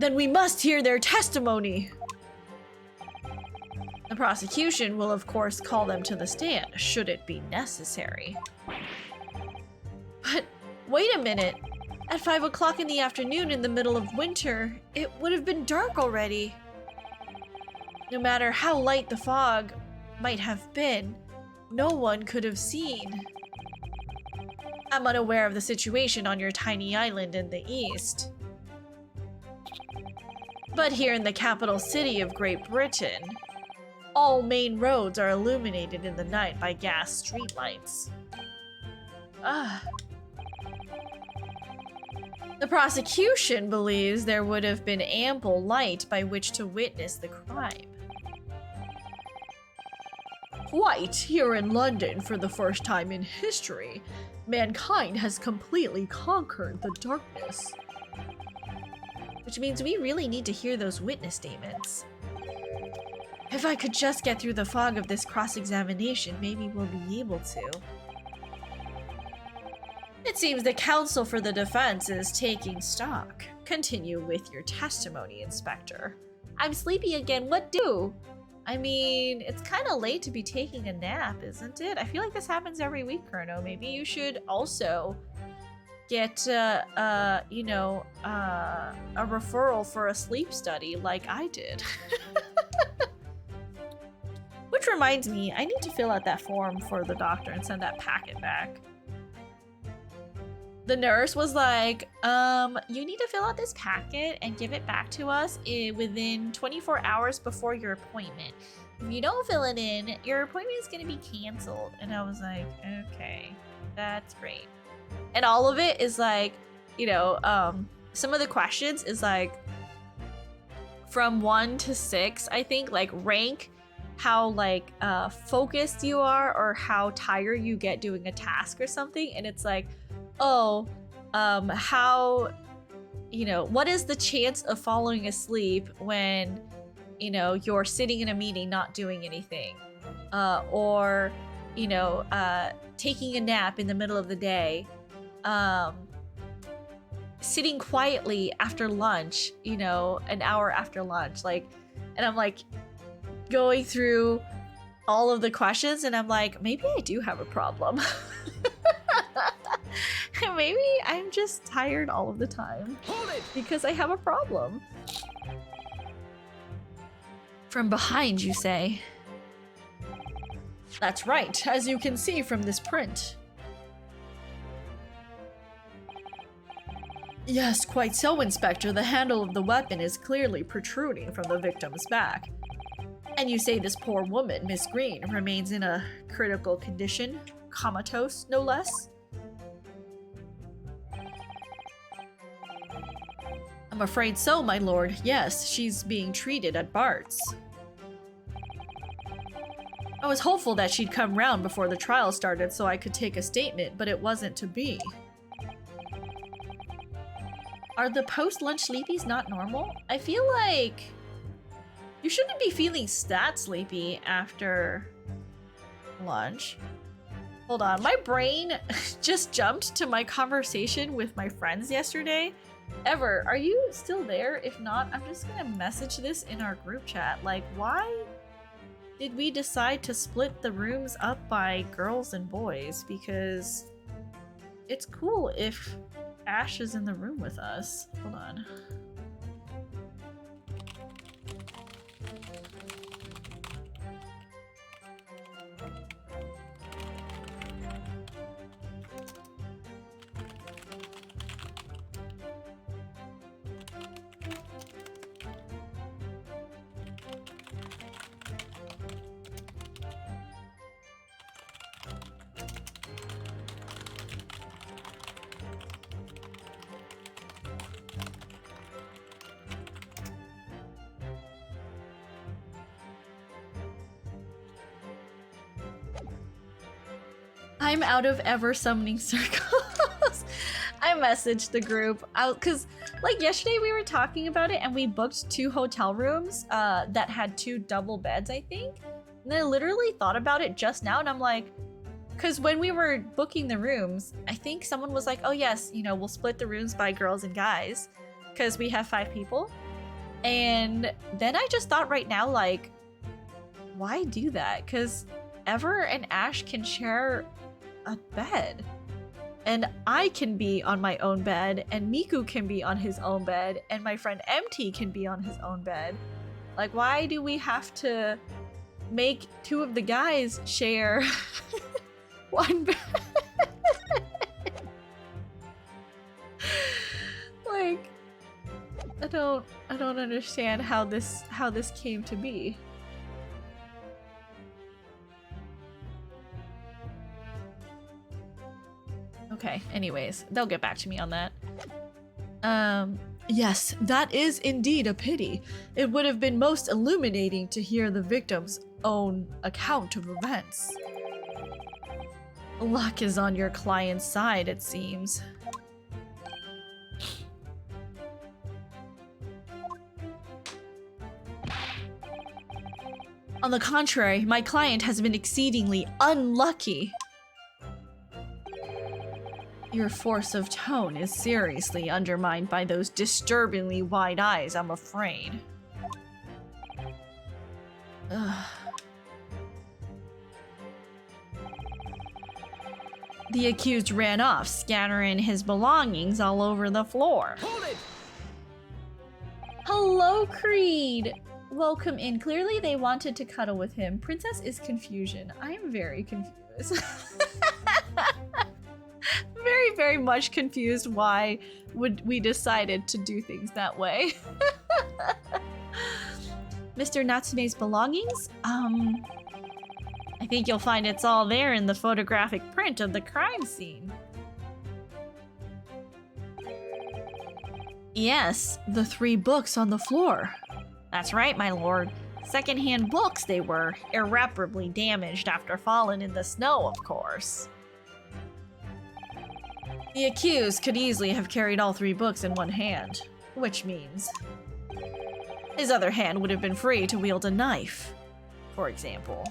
Speaker 1: Then we must hear their testimony. The prosecution will, of course, call them to the stand, should it be necessary. But wait a minute. At 5 o'clock in the afternoon in the middle of winter, it would have been dark already. No matter how light the fog might have been, no one could have seen. I'm unaware of the situation on your tiny island in the east. But here in the capital city of Great Britain, all main roads are illuminated in the night by gas streetlights. The prosecution believes there would have been ample light by which to witness the crime. Quite here in London, for the first time in history, mankind has completely conquered the darkness. Which means we really need to hear those witness statements. If I could just get through the fog of this cross-examination, maybe we'll be able to. It seems the counsel for the defense is taking stock. Continue with your testimony, Inspector. I'm sleepy again, what do? I mean, it's kind of late to be taking a nap, isn't it? I feel like this happens every week, Kurno. Maybe you should also get, you know, a referral for a sleep study like I did. Which reminds me, I need to fill out that form for the doctor and send that packet back. The nurse was like, you need to fill out this packet and give it back to us within 24 hours before your appointment. If you don't fill it in, your appointment is going to be canceled. And I was like, okay, that's great. And all of it is like, you know, some of the questions is like from 1 to 6, I think, like rank how like focused you are or how tired you get doing a task or something. And it's like, oh, how, you know, what is the chance of falling asleep when, you know, you're sitting in a meeting not doing anything, or, you know, taking a nap in the middle of the day, sitting quietly after lunch, you know, an hour after lunch, like, and I'm like going through all of the questions and I'm like, maybe I do have a problem. Maybe I'm just tired all of the time because I have a problem. From behind, you say? That's right, as you can see from this print. Yes, quite so, Inspector. The handle of the weapon is clearly protruding from the victim's back. And you say this poor woman, Miss Green, remains in a critical condition? Comatose, no less? I'm afraid so, my lord. Yes, she's being treated at Bart's. I was hopeful that she'd come round before the trial started so I could take a statement, but it wasn't to be. Are the post-lunch sleepies not normal? I feel like you shouldn't be feeling that sleepy after lunch. Hold on, my brain just jumped to my conversation with my friends yesterday. Ever, are you still there? If not, I'm just gonna message this in our group chat. Like, why did we decide to split the rooms up by girls and boys? Because it's cool if Ash is in the room with us. Hold on. I'm out of ever summoning circles. I messaged the group out because like yesterday we were talking about it and we booked 2 hotel rooms that had 2 double beds, I think. And I literally thought about it just now and I'm like, because when we were booking the rooms, I think someone was like, oh yes, you know, we'll split the rooms by girls and guys because we have 5 people. And then I just thought right now, like, why do that? Because Ever and Ash can share a bed. And I can be on my own bed, and Miku can be on his own bed, and my friend MT can be on his own bed. Like, why do we have to make 2 of the guys share one bed? Like, I don't understand how this came to be. Okay, anyways, they'll get back to me on that. Yes, that is indeed a pity. It would have been most illuminating to hear the victim's own account of events. Luck is on your client's side, it seems. On the contrary, my client has been exceedingly unlucky. Your force of tone is seriously undermined by those disturbingly wide eyes, I'm afraid. Ugh. The accused ran off, scattering his belongings all over the floor.
Speaker 3: Hold it!
Speaker 1: Hello, Creed! Welcome in. Clearly they wanted to cuddle with him. Princess is confusion. I am very confused. Very, very much confused why we decided to do things that way. Mr. Natsume's belongings? I think you'll find it's all there in the photographic print of the crime scene. Yes, the 3 books on the floor. That's right, my lord. Second-hand books they were, irreparably damaged after falling in the snow, of course. The accused could easily have carried all 3 books in one hand, which means his other hand would have been free to wield a knife, for example.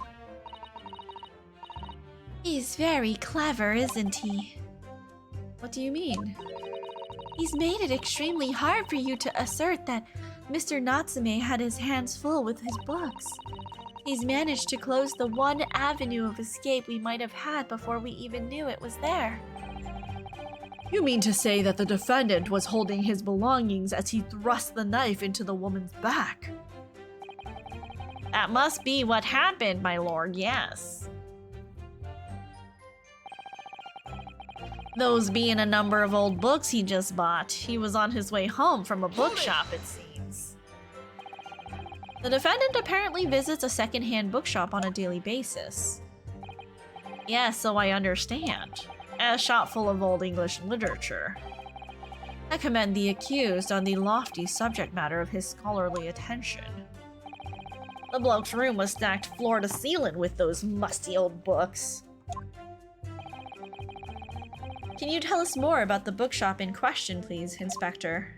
Speaker 1: He's very clever, isn't he? What do you mean? He's made it extremely hard for you to assert that Mr. Natsume had his hands full with his books. He's managed to close the one avenue of escape we might have had before we even knew it was there. You mean to say that the defendant was holding his belongings as he thrust the knife into the woman's back? That must be what happened, my lord, yes. Those being a number of old books he just bought, he was on his way home from a bookshop, it seems. The defendant apparently visits a second-hand bookshop on a daily basis. Yes, so I understand. A shop full of old English literature. I commend the accused on the lofty subject matter of his scholarly attention. The bloke's room was stacked floor to ceiling with those musty old books. Can you tell us more about the bookshop in question, please, Inspector?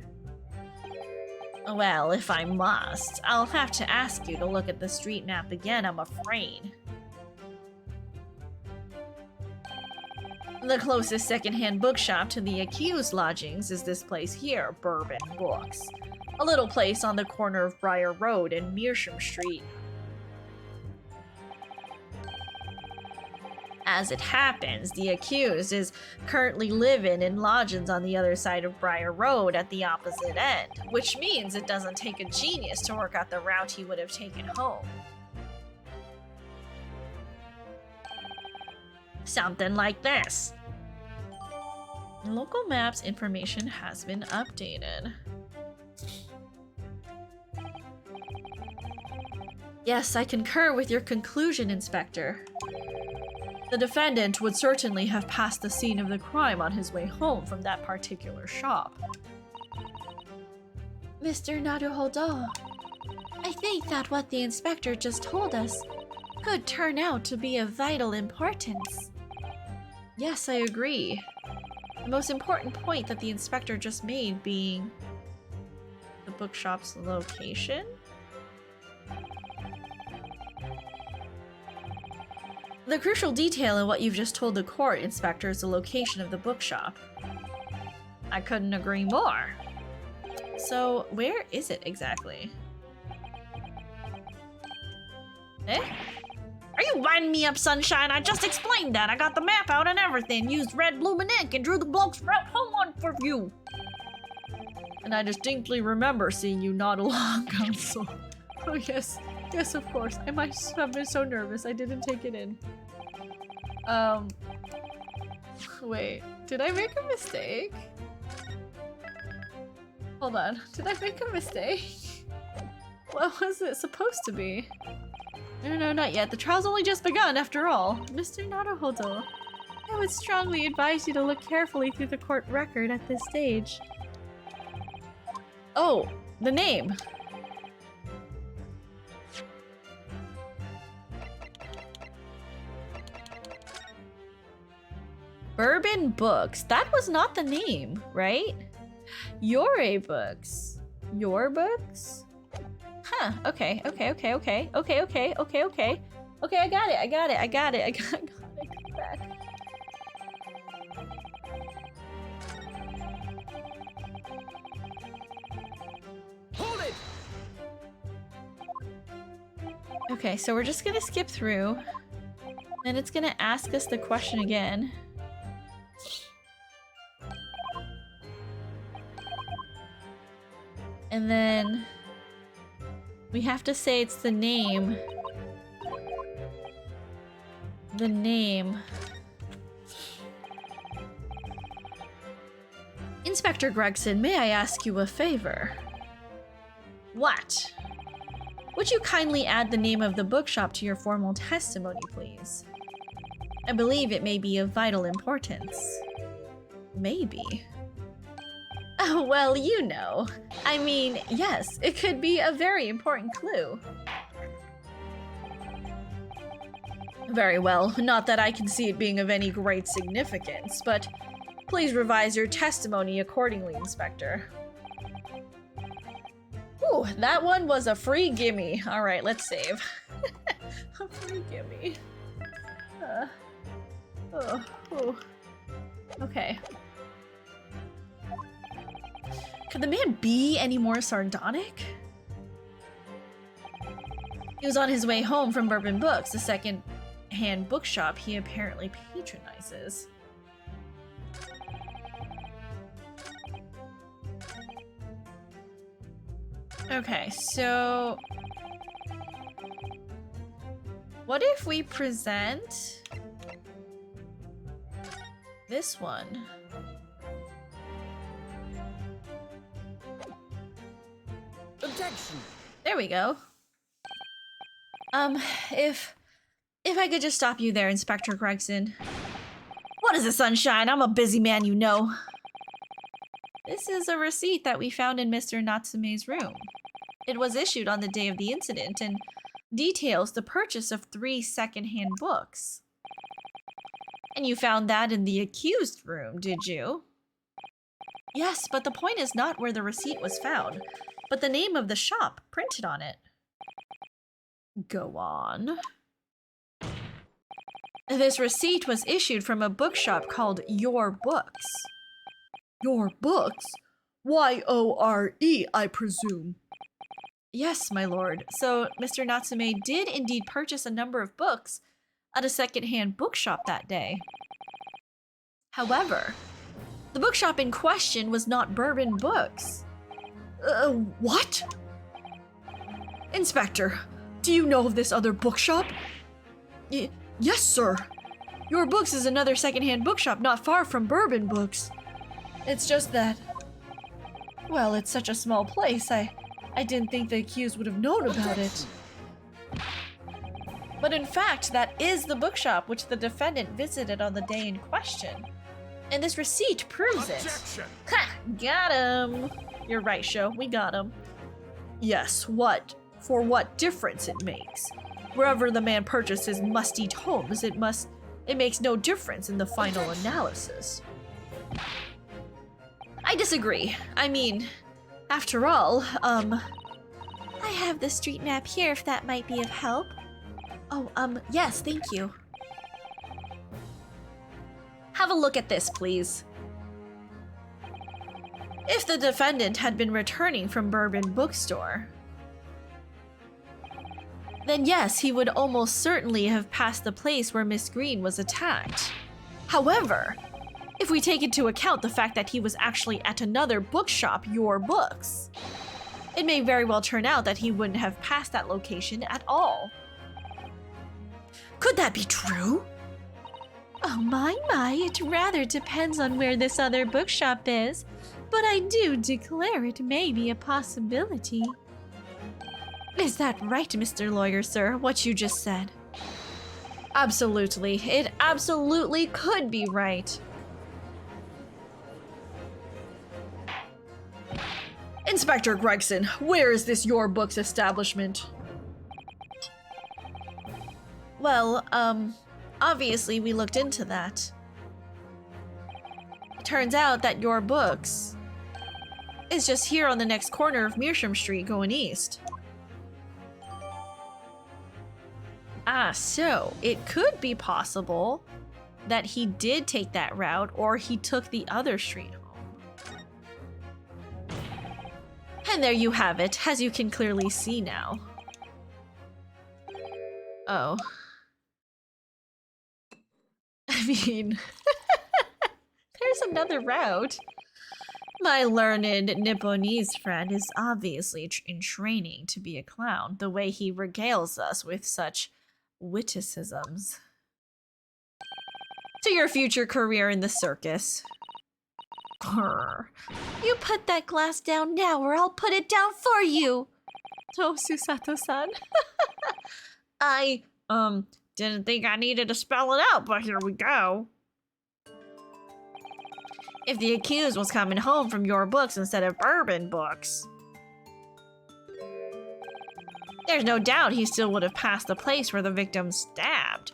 Speaker 1: Well, if I must, I'll have to ask you to look at the street map again, I'm afraid. The closest secondhand bookshop to the accused lodgings is this place here, Bourbon Books. A little place on the corner of Briar Road and Meersham Street. As it happens, the accused is currently living in lodgings on the other side of Briar Road at the opposite end, which means it doesn't take a genius to work out the route he would have taken home. Something like this. Local maps information has been updated. Yes, I concur with your conclusion, Inspector. The defendant would certainly have passed the scene of the crime on his way home from that particular shop. Mr. Naruhodo, I think that what the inspector just told us could turn out to be of vital importance. Yes, I agree. The most important point that the inspector just made being the bookshop's location? The crucial detail in what you've just told the court, Inspector, is the location of the bookshop. I couldn't agree more. So, where is it exactly? Eh? Are you winding me up, Sunshine? I just explained that. I got the map out and everything, used red blooming ink, and drew the bloke's route home on for you. And I distinctly remember seeing you nod along, Counsel. Oh yes, yes of course. I might have been so nervous I didn't take it in. Wait, did I make a mistake? Hold on, did I make a mistake? What was it supposed to be? No, not yet. The trial's only just begun, after all. Mr. Naruhodo, I would strongly advise you to look carefully through the court record at this stage. Oh, the name. Bourbon Books. That was not the name, right? Yore Books. Your Books? Huh, okay. Okay, I got it. Come back.
Speaker 3: Hold it!
Speaker 1: Okay, so we're just gonna skip through. Then it's gonna ask us the question again. And then we have to say it's the name. The name. Inspector Gregson, may I ask you a favor? What? Would you kindly add the name of the bookshop to your formal testimony, please? I believe it may be of vital importance. Maybe. Oh, well, you know. I mean, yes, it could be a very important clue. Very well, not that I can see it being of any great significance, but please revise your testimony accordingly, Inspector. Ooh, that one was a free gimme. Alright, let's save. A free gimme. Okay. Could the man be any more sardonic? He was on his way home from Bourbon Books, the second-hand bookshop he apparently patronizes. Okay, so what if we present this one?
Speaker 3: Objection.
Speaker 1: There we go. If I could just stop you there, Inspector Gregson. What is the sunshine? I'm a busy man, you know. This is a receipt that we found in Mr. Natsume's room. It was issued on the day of the incident and details the purchase of 3 second-hand books. And you found that in the accused room, did you? Yes, but the point is not where the receipt was found, but the name of the shop printed on it. Go on. This receipt was issued from a bookshop called Your Books.
Speaker 4: Your Books? Y-O-R-E, I presume.
Speaker 1: Yes, my lord. So, Mr. Natsume did indeed purchase a number of books at a second-hand bookshop that day. However, the bookshop in question was not Bourbon Books.
Speaker 4: What? Inspector, do you know of this other bookshop? Yes, sir.
Speaker 1: Your Books is another second-hand bookshop not far from Bourbon Books. It's just that, well, it's such a small place, I didn't think the accused would have known about it. But in fact, that is the bookshop which the defendant visited on the day in question. And this receipt proves
Speaker 3: Objection.
Speaker 1: it. Ha! Got him! You're right, Sho. We got him.
Speaker 4: Yes, what? For what difference it makes? Wherever the man purchased his must-eat homes, it makes no difference in the final analysis.
Speaker 1: I disagree. I mean, after all, I have the street map here if that might be of help. Oh, yes, thank you. Have a look at this, please. If the defendant had been returning from Bourbon Bookstore, then yes, he would almost certainly have passed the place where Miss Green was attacked. However, if we take into account the fact that he was actually at another bookshop, Your Books, it may very well turn out that he wouldn't have passed that location at all.
Speaker 4: Could that be true?
Speaker 1: Oh my, it rather depends on where this other bookshop is, but I do declare it may be a possibility. Is that right, Mr. Lawyer, sir, what you just said? Absolutely. It absolutely could be right.
Speaker 4: Inspector Gregson, where is this Your Books establishment?
Speaker 1: Well, obviously we looked into that. It turns out that Your Books is just here on the next corner of Meersham Street going east. Ah, so it could be possible that he did take that route or he took the other street home. And there you have it, as you can clearly see now. Oh. I mean, there's another route. My learned Nipponese friend is obviously in training to be a clown, the way he regales us with such witticisms. To your future career in the circus. Grr. You put that glass down now or I'll put it down for you! Oh, Susato-san. I, didn't think I needed to spell it out, but here we go. If the accused was coming home from your books instead of bourbon books, there's no doubt he still would have passed the place where the victim stabbed.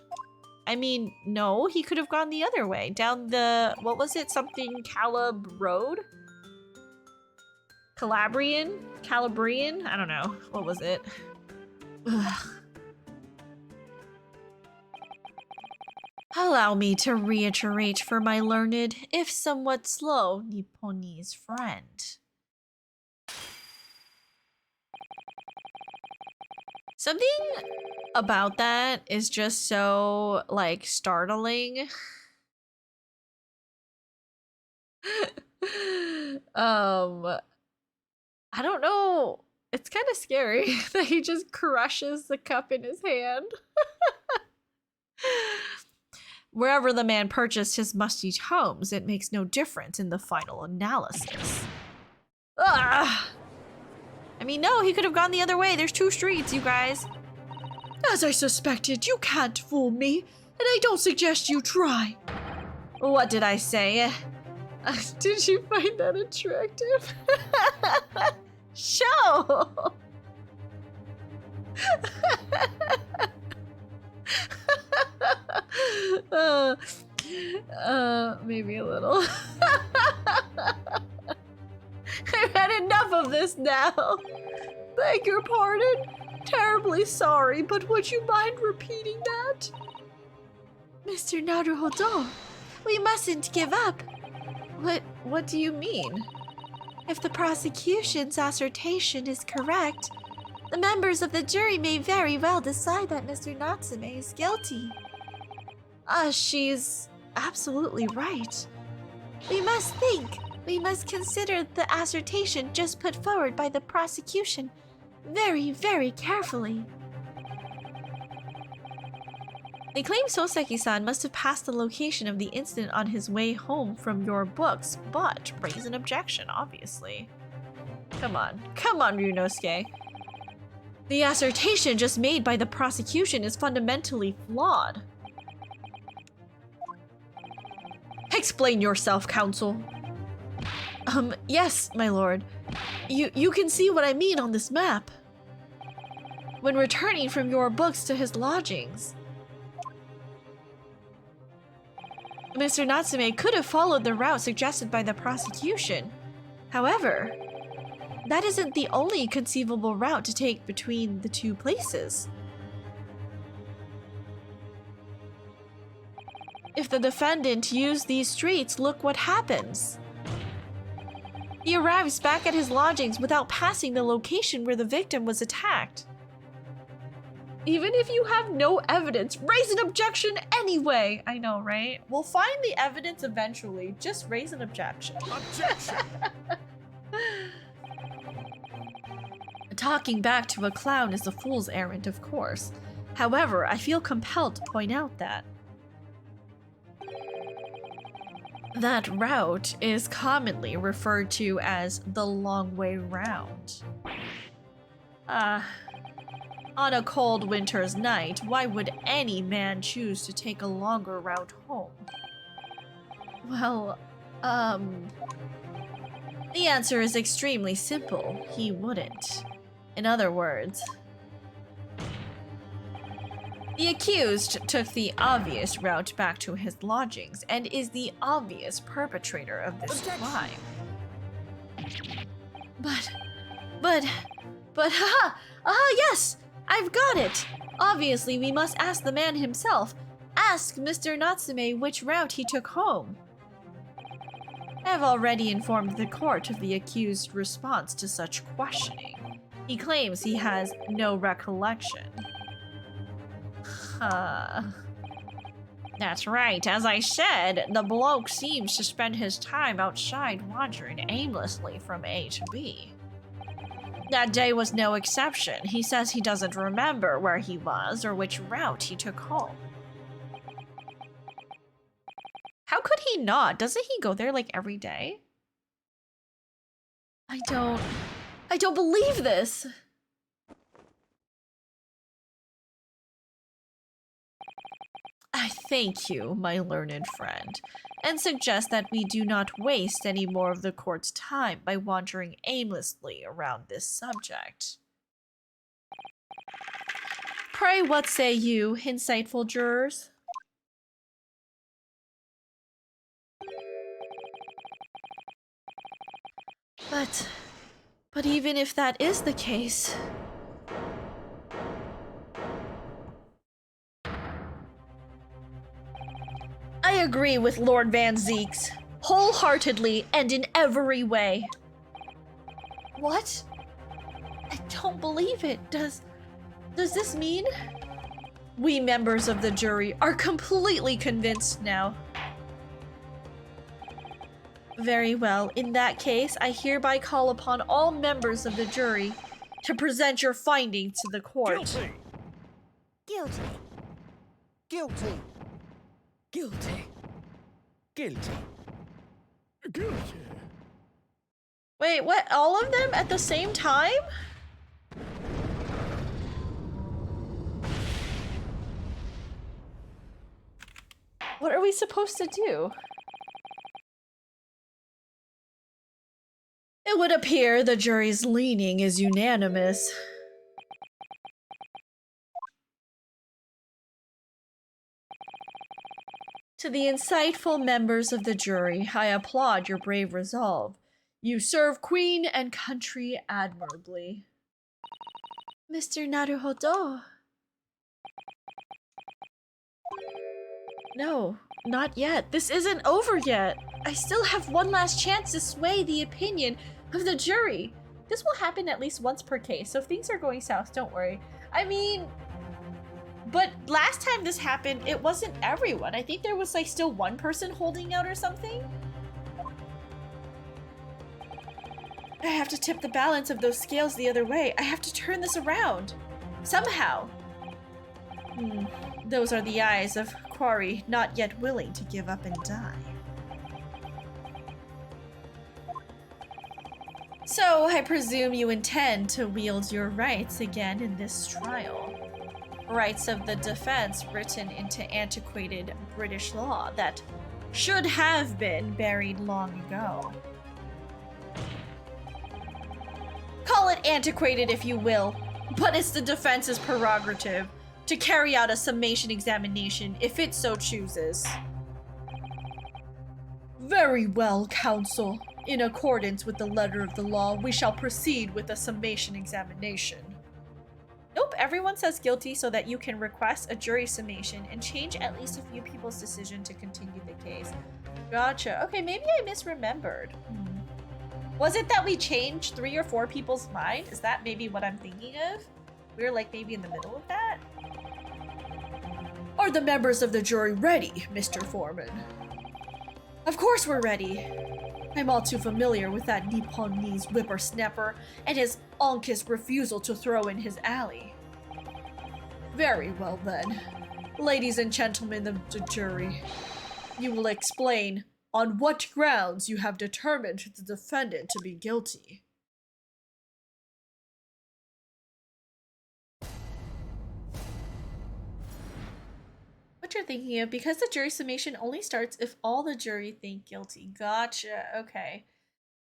Speaker 1: I mean, no, he could have gone the other way, down the, what was it, something Calab Road? Calabrian? I don't know. What was it? Ugh. Allow me to reiterate for my learned, if somewhat slow, Nipponese friend. Something about that is just so, like, startling. I don't know. It's kind of scary that he just crushes the cup in his hand. Wherever the man purchased his must-eat homes, it makes no difference in the final analysis. Ugh. I mean, no, he could have gone the other way. There's 2 streets, you guys.
Speaker 4: As I suspected, you can't fool me, and I don't suggest you try.
Speaker 1: What did I say? Did you find that attractive? Show! Maybe a little. I've had enough of this now.
Speaker 4: Beg your pardon? Terribly sorry, but would you mind repeating that?
Speaker 1: Mr. Naruhodo, we mustn't give up. What do you mean? If the prosecution's assertion is correct, the members of the jury may very well decide that Mr. Natsume is guilty. She's absolutely right. We must think. We must consider the assertion just put forward by the prosecution very, very carefully. They claim Soseki-san must have passed the location of the incident on his way home from your books, but raise an objection, obviously. Come on, Ryunosuke. The assertion just made by the prosecution is fundamentally flawed. Explain yourself, counsel. Yes, my lord. You can see what I mean on this map. When returning from your books to his lodgings, Mr. Natsume could have followed the route suggested by the prosecution. However, that isn't the only conceivable route to take between the 2 places. If the defendant used these streets, look what happens. He arrives back at his lodgings without passing the location where the victim was attacked. Even if you have no evidence, raise an objection anyway! I know, right? We'll find the evidence eventually. Just raise an objection.
Speaker 3: Objection!
Speaker 1: Talking back to a clown is a fool's errand, of course. However, I feel compelled to point out that that route is commonly referred to as the long way round. On a cold winter's night, why would any man choose to take a longer route home? Well, the answer is extremely simple. He wouldn't. In other words, the accused took the obvious route back to his lodgings and is the obvious perpetrator of this crime. But, yes! I've got it! Obviously, we must ask the man himself. Ask Mr. Natsume which route he took home. I have already informed the court of the accused's response to such questioning. He claims he has no recollection. That's right. As I said, the bloke seems to spend his time outside wandering aimlessly from A to B. That day was no exception. He says he doesn't remember where he was or which route he took home. How could he not? Doesn't he go there like every day? I don't believe this. I thank you, my learned friend, and suggest that we do not waste any more of the court's time by wandering aimlessly around this subject. Pray, what say you, insightful jurors? But even if that is the case... I agree with Lord Van Zeeks, wholeheartedly and in every way. What? I don't believe it. Does this mean? We members of the jury are completely convinced now. Very well. In that case, I hereby call upon all members of the jury to present your findings to the court.
Speaker 3: Guilty. Guilty. Guilty. Guilty. Guilty.
Speaker 1: Wait, what? All of them at the same time? What are we supposed to do? It would appear the jury's leaning is unanimous. To the insightful members of the jury, I applaud your brave resolve. You serve Queen and country admirably. Mr. Naruhodo. No, not yet. This isn't over yet. I still have one last chance to sway the opinion of the jury. This will happen at least once per case, so if things are going south, don't worry. I mean... But last time this happened, it wasn't everyone. I think there was like still one person holding out or something. I have to tip the balance of those scales the other way. I have to turn this around. Somehow. Those are the eyes of Quarry, not yet willing to give up and die. So, I presume you intend to wield your rights again in this trial. Rights of the defense written into antiquated British law that should have been buried long ago. Call it antiquated if you will, but it's the defense's prerogative to carry out a summation examination if it so chooses. Very well, counsel. In accordance with the letter of the law, we shall proceed with a summation examination. Nope, everyone says guilty so that you can request a jury summation and change at least a few people's decision to continue the case. Gotcha. Okay, maybe I misremembered. Was it that we changed 3 or 4 people's mind? Is that maybe what I'm thinking of? We're like maybe in the middle of that? Are the members of the jury ready, Mr. Foreman? Of course we're ready. I'm all too familiar with that Nipponese whippersnapper and his onkus refusal to throw in his alley. Very well then. Ladies and gentlemen of the jury, you will explain on what grounds you have determined the defendant to be guilty. What you're thinking of, because the jury summation only starts if all the jury think guilty. Gotcha, okay.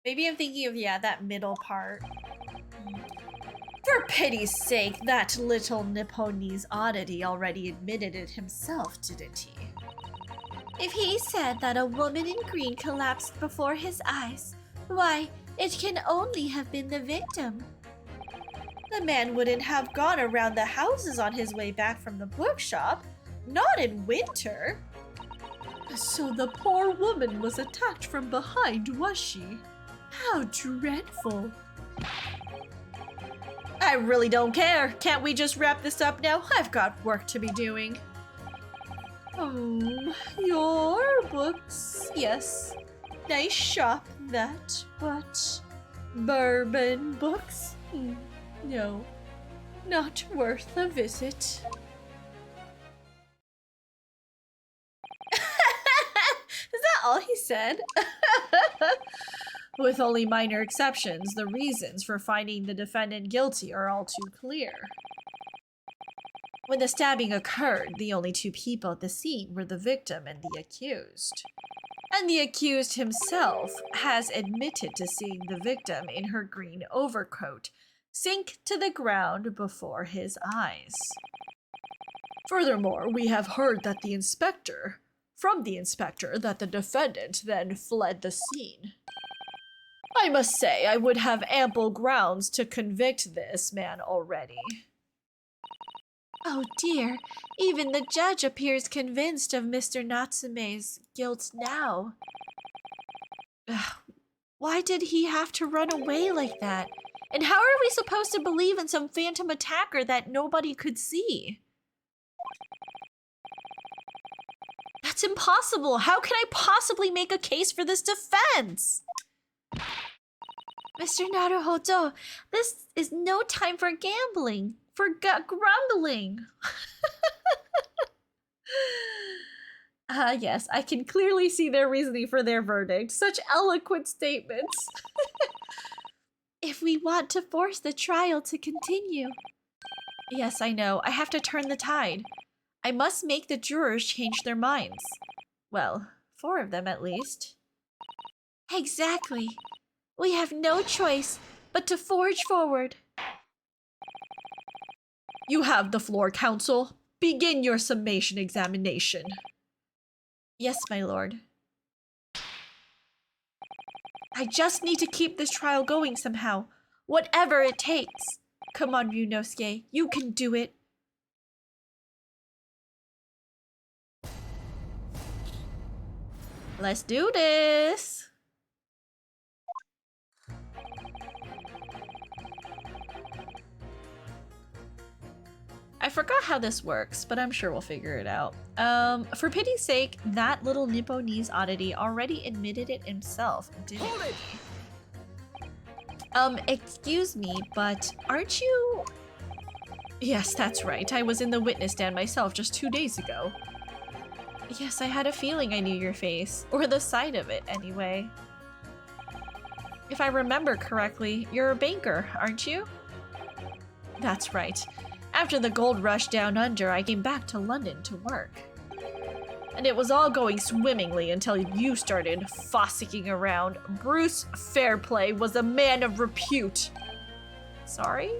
Speaker 1: Maybe I'm thinking of, yeah, that middle part. For pity's sake, that little Nipponese oddity already admitted it himself, didn't he? If he said that a woman in green collapsed before his eyes, why, it can only have been the victim. The man wouldn't have gone around the houses on his way back from the bookshop. Not in winter. So the poor woman was attacked from behind, was she? How dreadful.
Speaker 4: I really don't care. Can't we just wrap this up now? I've got work to be doing. Your books, yes. Nice shop, that, but bourbon books? No, not worth a visit. Is that all he said? With only minor exceptions, the reasons for finding the defendant guilty are all too clear. When the stabbing occurred, the only two people at the scene were the victim and the accused. And the accused himself has admitted to seeing the victim in her green overcoat sink to the ground before his eyes. Furthermore, we have heard that from the inspector that the defendant then fled the scene. I must say, I would have ample grounds to convict this man already.
Speaker 1: Oh dear, even the judge appears convinced of Mr. Natsume's guilt now. Why did he have to run away like that? And how are we supposed to believe in some phantom attacker that nobody could see? That's impossible! How can I possibly make a case for this defense? Mr. Naruhodo, this is no time for gambling, for grumbling. Yes, I can clearly see their reasoning for their verdict. Such eloquent statements. If we want to force the trial to continue. Yes, I know. I have to turn the tide. I must make the jurors change their minds. Well, 4 of them at least. Exactly. We have no choice but to forge forward.
Speaker 4: You have the floor, counsel. Begin your summation examination.
Speaker 1: Yes, my lord. I just need to keep this trial going somehow. Whatever it takes. Come on, Ryunosuke. You can do it. Let's do this. I forgot how this works, but I'm sure we'll figure it out. For pity's sake, that little Nipponese oddity already admitted it himself, didn't he? Excuse me, but aren't you... Yes, that's right. I was in the witness stand myself just 2 days ago. Yes, I had a feeling I knew your face, or the sight of it, anyway. If I remember correctly, you're a banker, aren't you? That's right. After the gold rush down under, I came back to London to work. And it was all going swimmingly until you started fossicking around. Bruce Fairplay was a man of repute. Sorry?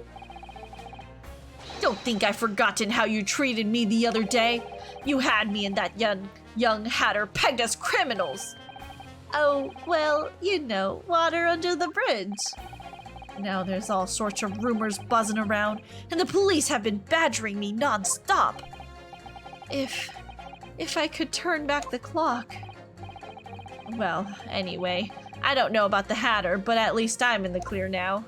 Speaker 1: Don't think I've forgotten how you treated me the other day. You had me and that young hatter pegged as criminals. Oh, well, you know, water under the bridge. Now there's all sorts of rumors buzzing around, and the police have been badgering me non-stop. If I could turn back the clock. Well, anyway, I don't know about the Hatter, but at least I'm in the clear now.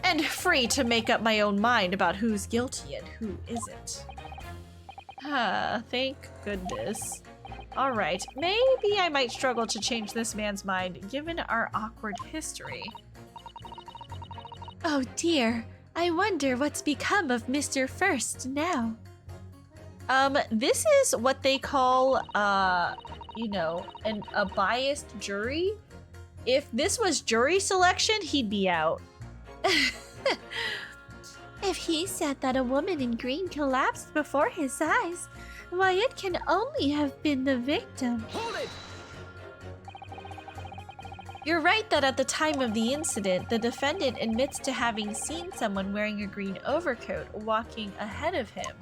Speaker 1: And free to make up my own mind about who's guilty and who isn't. Thank goodness. Alright, maybe I might struggle to change this man's mind, given our awkward history. Oh dear, I wonder what's become of Mr. First now. This is what they call, you know, a biased jury. If this was jury selection, he'd be out. If he said that a woman in green collapsed before his eyes, why, it can only have been the victim.
Speaker 3: Hold it!
Speaker 1: You're right that at the time of the incident, the defendant admits to having seen someone wearing a green overcoat walking ahead of him.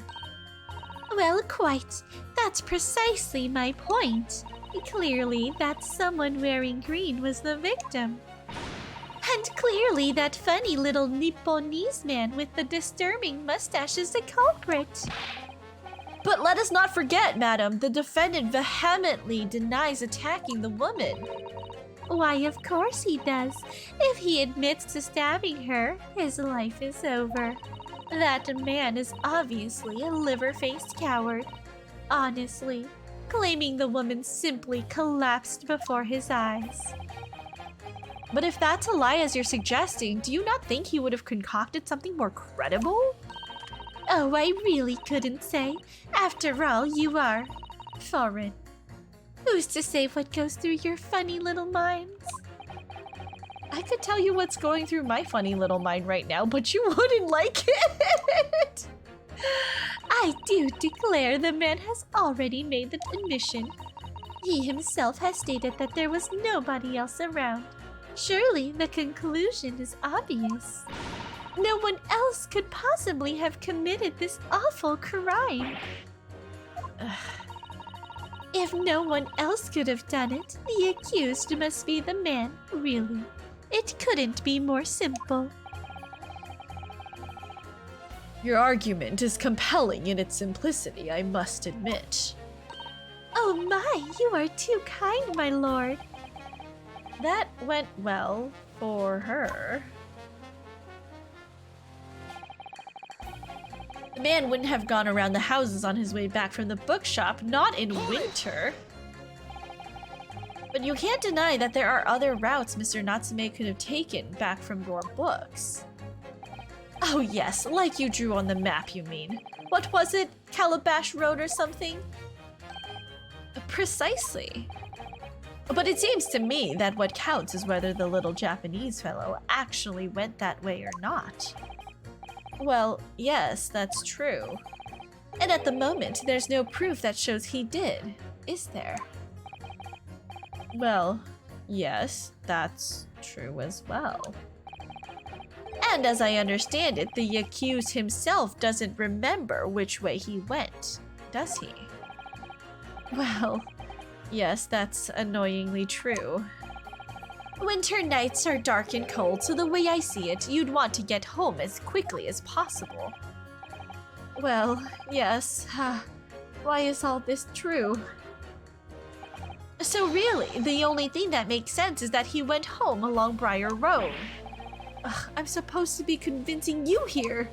Speaker 1: Well, quite. That's precisely my point. Clearly, that someone wearing green was the victim. And clearly, that funny little Nipponese man with the disturbing mustache is the culprit. But let us not forget, madam, the defendant vehemently denies attacking the woman. Why, of course he does. If he admits to stabbing her, his life is over. That man is obviously a liver-faced coward. Honestly, claiming the woman simply collapsed before his eyes. But if that's a lie as you're suggesting, do you not think he would have concocted something more credible? Oh, I really couldn't say. After all, you are foreign. Who's to say what goes through your funny little minds? I could tell you what's going through my funny little mind right now, but you wouldn't like it. I do declare the man has already made the admission. He himself has stated that there was nobody else around. Surely the conclusion is obvious. No one else could possibly have committed this awful crime. If no one else could have done it, the accused must be the man, really. It couldn't be more simple.
Speaker 4: Your argument is compelling in its simplicity, I must admit.
Speaker 1: Oh my, you are too kind, my lord.
Speaker 4: That went well for her. The man wouldn't have gone around the houses on his way back from the bookshop, not in winter. But you can't deny that there are other routes Mr. Natsume could have taken back from your books. Oh yes, like you drew on the map, you mean. What was it? Calabash Road or something? Precisely. But it seems to me that what counts is whether the little Japanese fellow actually went that way or not. Well, yes, that's true. And at the moment, there's no proof that shows he did, is there? Well, yes, that's true as well. And as I understand it, the accused himself doesn't remember which way he went, does he? Well, yes, that's annoyingly true. Winter nights are dark and cold, so the way I see it, you'd want to get home as quickly as possible. Well, yes. Why is all this true? So really, the only thing that makes sense is that he went home along Briar Road. I'm supposed to be convincing you here.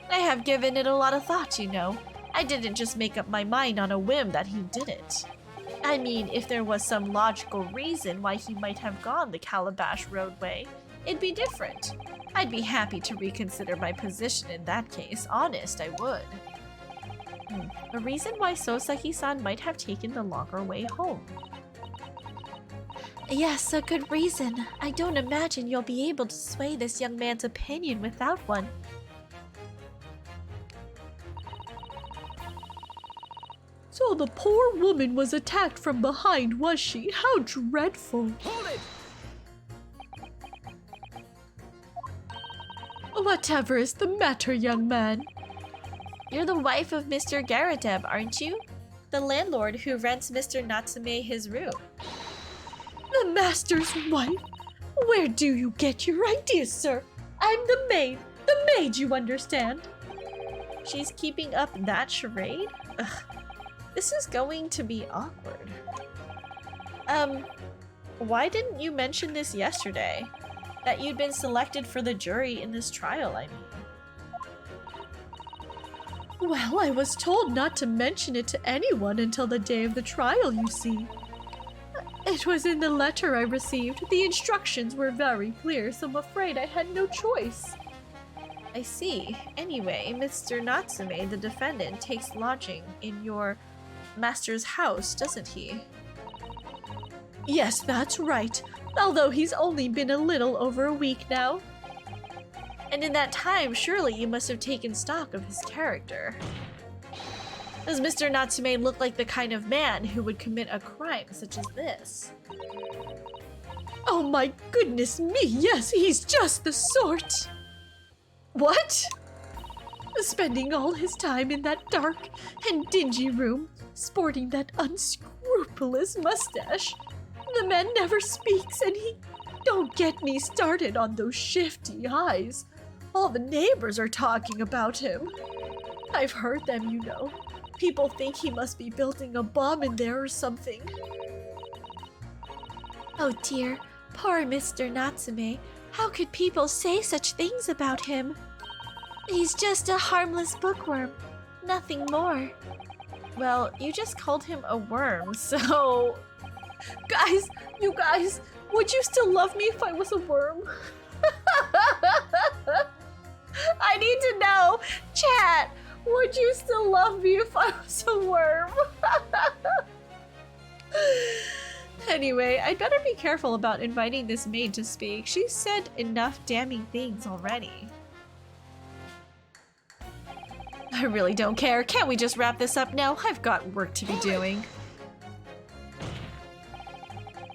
Speaker 4: I have given it a lot of thought, you know. I didn't just make up my mind on a whim that he did it. I mean, if there was some logical reason why he might have gone the Calabash Road way, it'd be different. I'd be happy to reconsider my position in that case, honest, I would. A reason why Soseki-san might have taken the longer way home. Yes, a good reason. I don't imagine you'll be able to sway this young man's opinion without one. So the poor woman was attacked from behind, was she? How dreadful!
Speaker 3: Hold it!
Speaker 4: Whatever is the matter, young man?
Speaker 1: You're the wife of Mr. Garadeb, aren't you? The landlord who rents Mr. Natsume his room.
Speaker 4: The master's wife? Where do you get your ideas, sir? I'm the maid. The maid, you understand?
Speaker 1: She's keeping up that charade? Ugh. This is going to be awkward. Why didn't you mention this yesterday? That you'd been selected for the jury in this trial, I mean.
Speaker 4: Well, I was told not to mention it to anyone until the day of the trial, you see. It was in the letter I received. The instructions were very clear, so I'm afraid I had no choice.
Speaker 1: I see. Anyway, Mr. Natsume, the defendant, takes lodging in your master's house, doesn't he?
Speaker 4: Yes, that's right. Although he's only been a little over a week now.
Speaker 1: And in that time, surely you must have taken stock of his character. Does Mr. Natsume look like the kind of man who would commit a crime such as this?
Speaker 4: Oh my goodness me, yes, he's just the sort! What? Spending all his time in that dark and dingy room, sporting that unscrupulous mustache. The man never speaks, and he... Don't get me started on those shifty eyes. All the neighbors are talking about him. I've heard them, you know. People think he must be building a bomb in there or something. Oh dear, poor Mr. Natsume. How could people say such things about him? He's just a harmless bookworm, nothing more. Well, you just called him a worm, so... Guys, you guys, would you still love me if I was a worm? I need to know, chat, would you still love me if I was a worm? Anyway, I'd better be careful about inviting this maid to speak. She's said enough damning things already. I really don't care. Can't we just wrap this up now? I've got work to be doing.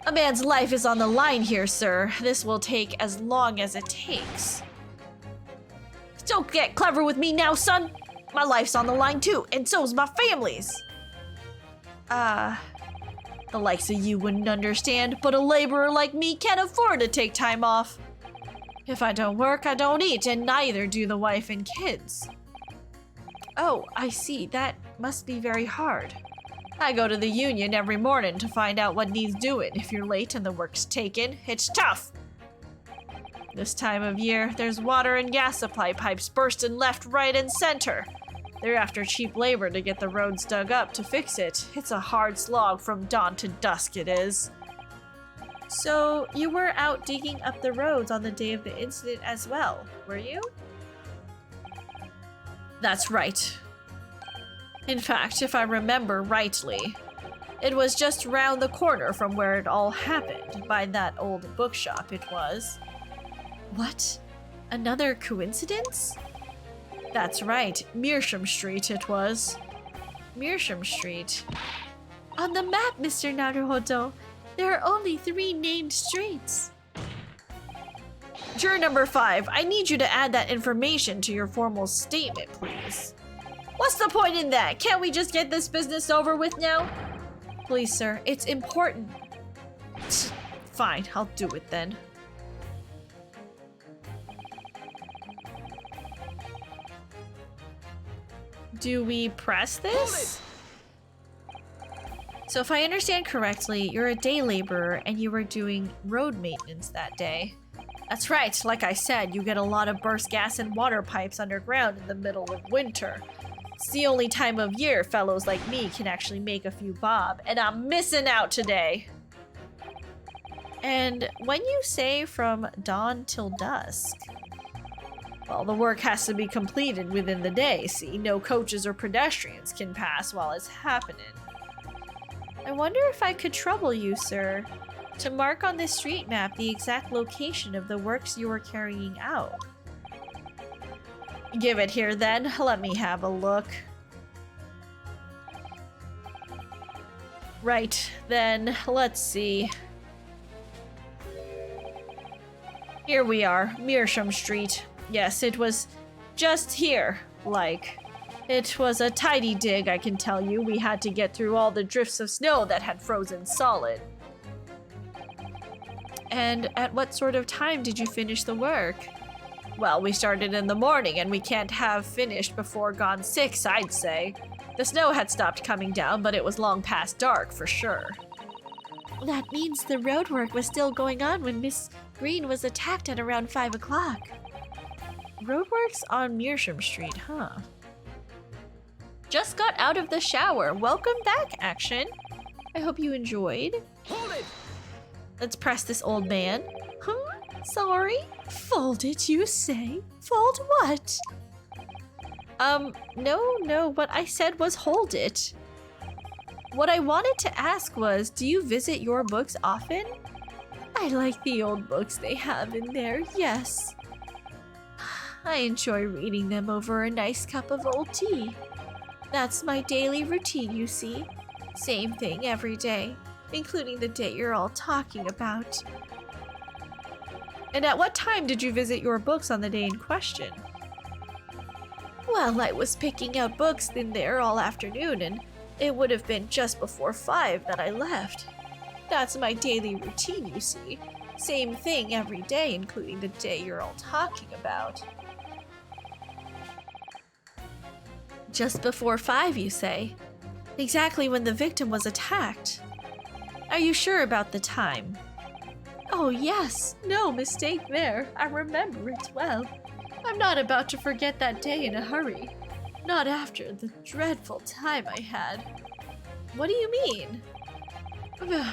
Speaker 4: A man's life is on the line here, sir. This will take as long as it takes. Don't get clever with me now, son. My life's on the line too, and so's my family's. The likes of you wouldn't understand, but a laborer like me can't afford to take time off. If I don't work, I don't eat, and neither do the wife and kids. Oh, I see. That must be very hard. I go to the union every morning to find out what needs doing. If you're late and the work's taken, it's tough. This time of year, there's water and gas supply pipes bursting left, right, and center. They're after cheap labor to get the roads dug up to fix it. It's a hard slog from dawn to dusk, it is. So, you were out digging up the roads on the day of the incident as well, were you? That's right. In fact, if I remember rightly, it was just round the corner from where it all happened, by that old bookshop it was. What? Another coincidence? That's right, Meersham Street it was. Meersham Street. On the map, Mr. Naruhodo, there are only 3 named streets. Juror number 5, I need you to add that information to your formal statement, please. What's the point in that? Can't we just get this business over with now? Please, sir, it's important. Fine, I'll do it then. Do we press this? So if I understand correctly, you're a day laborer and you were doing road maintenance that day. That's right, like I said, you get a lot of burst gas and water pipes underground in the middle of winter. It's the only time of year fellows like me can actually make a few bob, and I'm missing out today. And when you say from dawn till dusk, well, the work has to be completed within the day, see? No coaches or pedestrians can pass while it's happening. I wonder if I could trouble you, sir, to mark on this street map the exact location of the works you were carrying out. Give it here then, let me have a look. Right, then, let's see. Here we are, Meersham Street. Yes, it was just here, like. It was a tidy dig, I can tell you. We had to get through all the drifts of snow that had frozen solid. And at what sort of time did you finish the work? Well, we started in the morning, and we can't have finished before gone 6, I'd say. The snow had stopped coming down, but it was long past dark, for sure. That means the road work was still going on when Miss Green was attacked at around 5 o'clock. Roadworks on Meersham Street, huh? Just got out of the shower. Welcome back, Action. I hope you enjoyed.
Speaker 3: Hold it!
Speaker 4: Let's press this old man. Huh? Sorry? Fold it, you say? Fold what? No, what I said was hold it. What I wanted to ask was, do you visit your books often? I like the old books they have in there, yes. I enjoy reading them over a nice cup of old tea. That's my daily routine, you see. Same thing every day, including the day you're all talking about. And at what time did you visit your books on the day in question? Well, I was picking out books in there all afternoon, and it would have been just before 5 that I left. That's my daily routine, you see. Same thing every day, including the day you're all talking about. Just before 5, you say? Exactly when the victim was attacked. Are you sure about the time? Oh yes, no mistake there. I remember it well. I'm not about to forget that day in a hurry. Not after the dreadful time I had. What do you mean?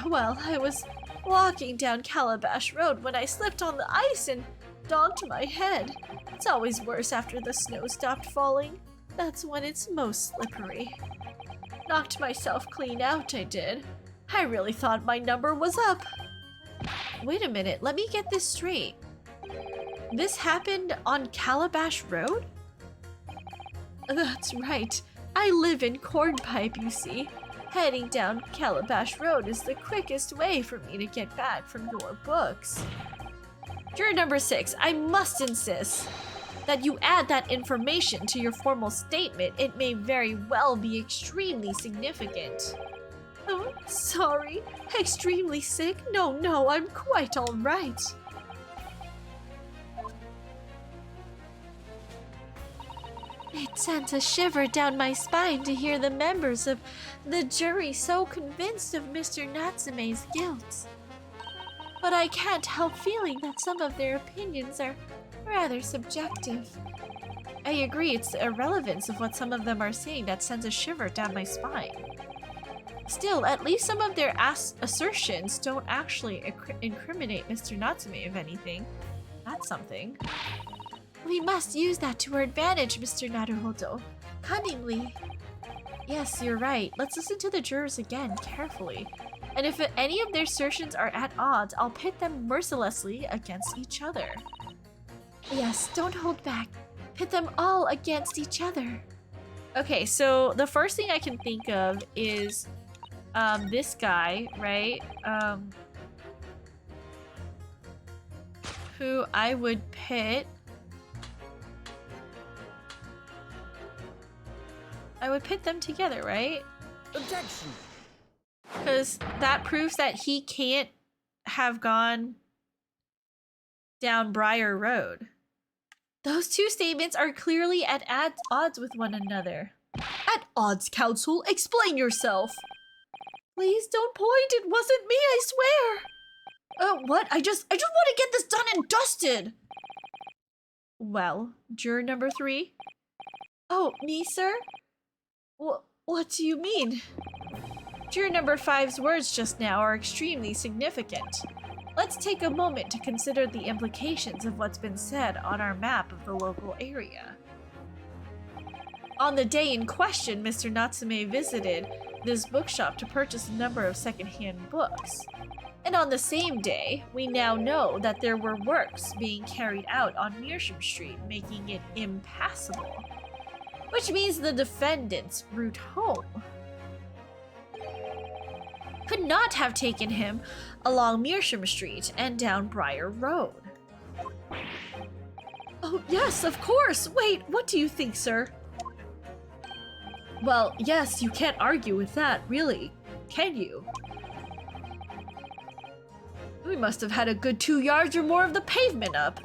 Speaker 4: Well, I was walking down Calabash Road when I slipped on the ice and donked my head. It's always worse after the snow stopped falling. That's when it's most slippery. Knocked myself clean out, I did. I really thought my number was up. Wait a minute, let me get this straight. This happened on Calabash Road? That's right. I live in Cornpipe, you see. Heading down Calabash Road is the quickest way for me to get back from your books. Juror number 6, I must insist that you add that information to your formal statement. It may very well be extremely significant. Oh, sorry. Extremely sick? No, I'm quite all right. It sent a shiver down my spine to hear the members of the jury so convinced of Mr. Natsume's guilt. But I can't help feeling that some of their opinions are rather subjective. I agree, it's the irrelevance of what some of them are saying that sends a shiver down my spine. Still, at least some of their assertions don't actually incriminate Mr. Natsume of anything. That's something. We must use that to our advantage, Mr. Naruhodo. Cunningly. Yes, you're right. Let's listen to the jurors again, carefully. And if any of their assertions are at odds, I'll pit them mercilessly against each other. Yes, don't hold back. Pit them all against each other. Okay, so the first thing I can think of is this guy, right? Who I would pit. I would pit them together, right?
Speaker 3: Objection.
Speaker 4: Because that proves that he can't have gone down Briar Road. Those two statements are clearly at odds with one another. At odds, counsel? Explain yourself. Please don't point. It wasn't me, I swear. What? I just want to get this done and dusted. Well, juror number 3. Oh, me, sir? What do you mean? Juror number 5's words just now are extremely significant. Let's take a moment to consider the implications of what's been said on our map of the local area. On the day in question, Mr. Natsume visited this bookshop to purchase a number of secondhand books. And on the same day, we now know that there were works being carried out on Meersham Street, making it impassable. Which means the defendant's route home could not have taken him along Meersham Street and down Briar Road. Oh, yes, of course! Wait, what do you think, sir? Well, yes, you can't argue with that, really, can you? We must have had a good 2 yards or more of the pavement up.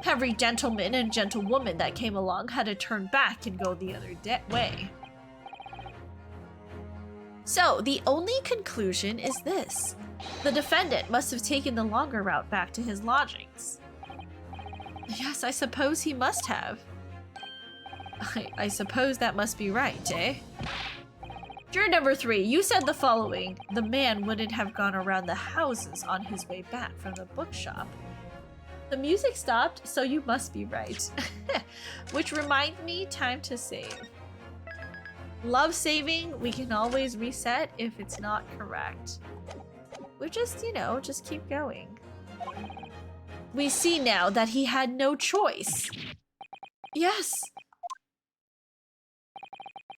Speaker 4: Every gentleman and gentlewoman that came along had to turn back and go the other way. So, the only conclusion is this. The defendant must have taken the longer route back to his lodgings. Yes, I suppose he must have. I suppose that must be right, eh? Juror number 3, you said the following. The man wouldn't have gone around the houses on his way back from the bookshop. The music stopped, so you must be right. Which reminds me, time to save. Love saving, we can always reset if it's not correct. We're just, just keep going. We see now that he had no choice. Yes.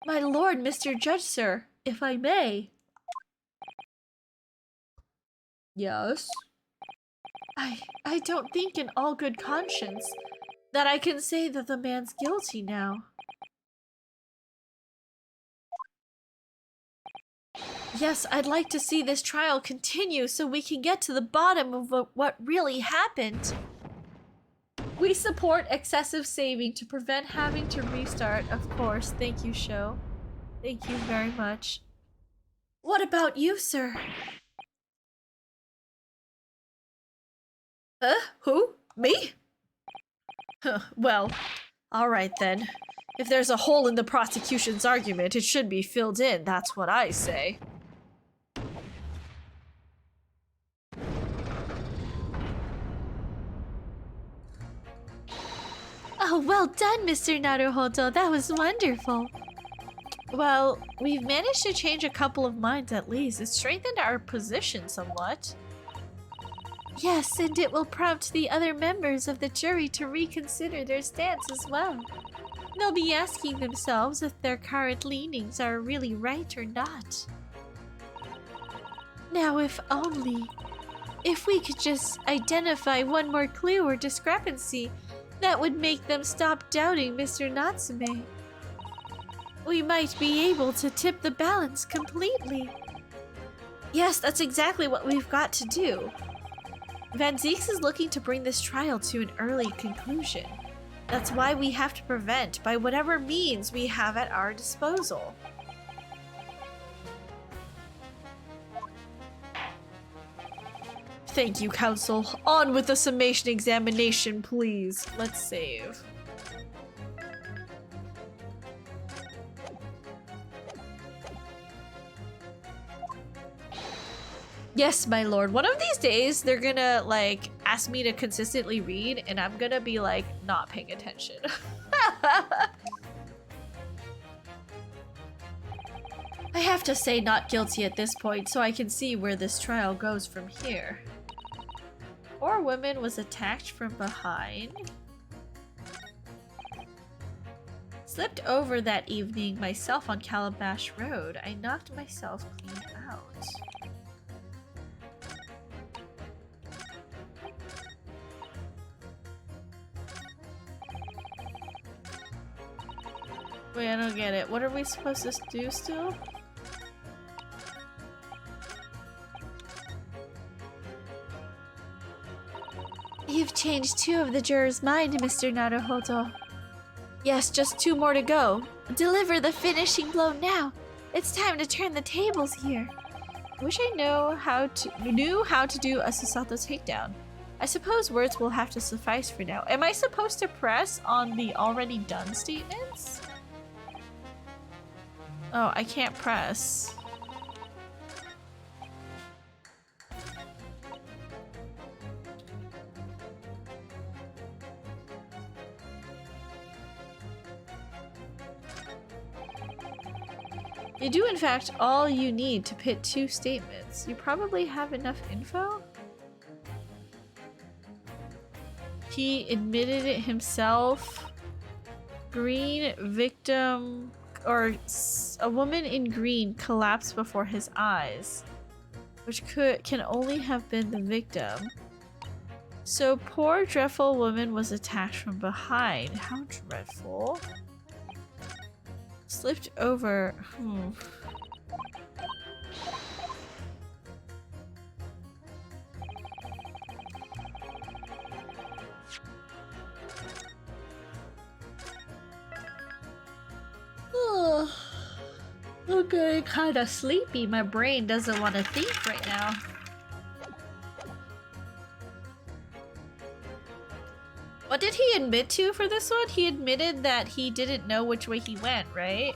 Speaker 4: My lord, Mr. Judge, sir, if I may. Yes? I don't think in all good conscience that I can say that the man's guilty now. Yes, I'd like to see this trial continue so we can get to the bottom of what really happened. We support excessive saving to prevent having to restart, of course. Thank you, show. Thank you very much. What about you, sir? Huh? Who? Me? Huh, well, alright then. If there's a hole in the prosecution's argument, it should be filled in, that's what I say.
Speaker 1: Oh, well done, Mr. Naruhodo. That was wonderful.
Speaker 4: Well, we've managed to change a couple of minds at least. It strengthened our position somewhat.
Speaker 1: Yes, and it will prompt the other members of the jury to reconsider their stance as well. They'll be asking themselves if their current leanings are really right or not. Now, if we could just identify one more clue or discrepancy, that would make them stop doubting Mr. Natsume. We might be able to tip the balance completely.
Speaker 4: Yes, that's exactly what we've got to do. Van Zieks is looking to bring this trial to an early conclusion. That's why we have to prevent by whatever means we have at our disposal. Thank you, Counsel. On with the summation examination, please. Let's save. Yes, my lord. One of these days, they're gonna, like, ask me to consistently read, and I'm gonna be, like, not paying attention. I have to say not guilty at this point, so I can see where this trial goes from here. Poor woman was attacked from behind. Slipped over that evening myself on Calabash Road. I knocked myself clean out. Wait, I don't get it. What are we supposed to do still?
Speaker 1: You've changed 2 of the jurors' mind, Mr. Naruhodo.
Speaker 4: Yes, just 2 more to go.
Speaker 1: Deliver the finishing blow now. It's time to turn the tables here.
Speaker 4: I wish I knew how to do a Susato takedown. I suppose words will have to suffice for now. Am I supposed to press on the already done statements? Oh, I can't press. You do, in fact, all you need to pit 2 statements. You probably have enough info? He admitted it himself. Green victim, or a woman in green collapsed before his eyes, which can only have been the victim. So poor dreadful woman was attacked from behind. How dreadful. Slipped over. I'm getting kind of sleepy. My brain doesn't want to think right now. What did he admit to for this one? He admitted that he didn't know which way he went, right?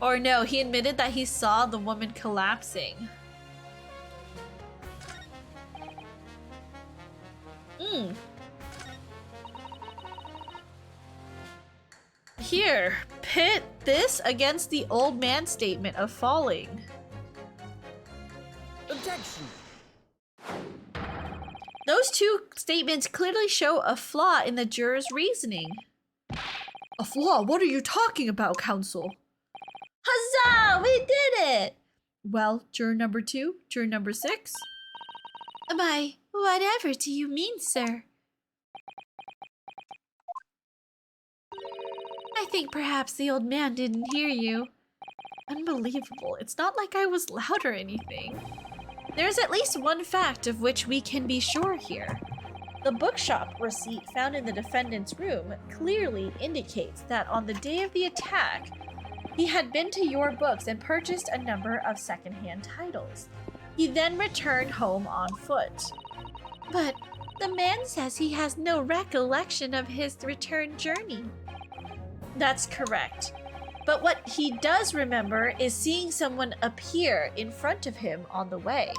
Speaker 4: Or no, he admitted that he saw the woman collapsing. Here, pit this against the old man's statement of falling.
Speaker 3: Objection!
Speaker 4: Those 2 statements clearly show a flaw in the juror's reasoning. A flaw? What are you talking about, Counsel? Huzzah! We did it! Well, juror number 2, juror number 6.
Speaker 1: Whatever do you mean, sir?
Speaker 4: I think perhaps the old man didn't hear you. Unbelievable. It's not like I was loud or anything. There's at least one fact of which we can be sure here. The bookshop receipt found in the defendant's room clearly indicates that on the day of the attack, he had been to your books and purchased a number of secondhand titles. He then returned home on foot. But the man says he has no recollection of his return journey. That's correct. But what he does remember is seeing someone appear in front of him on the way.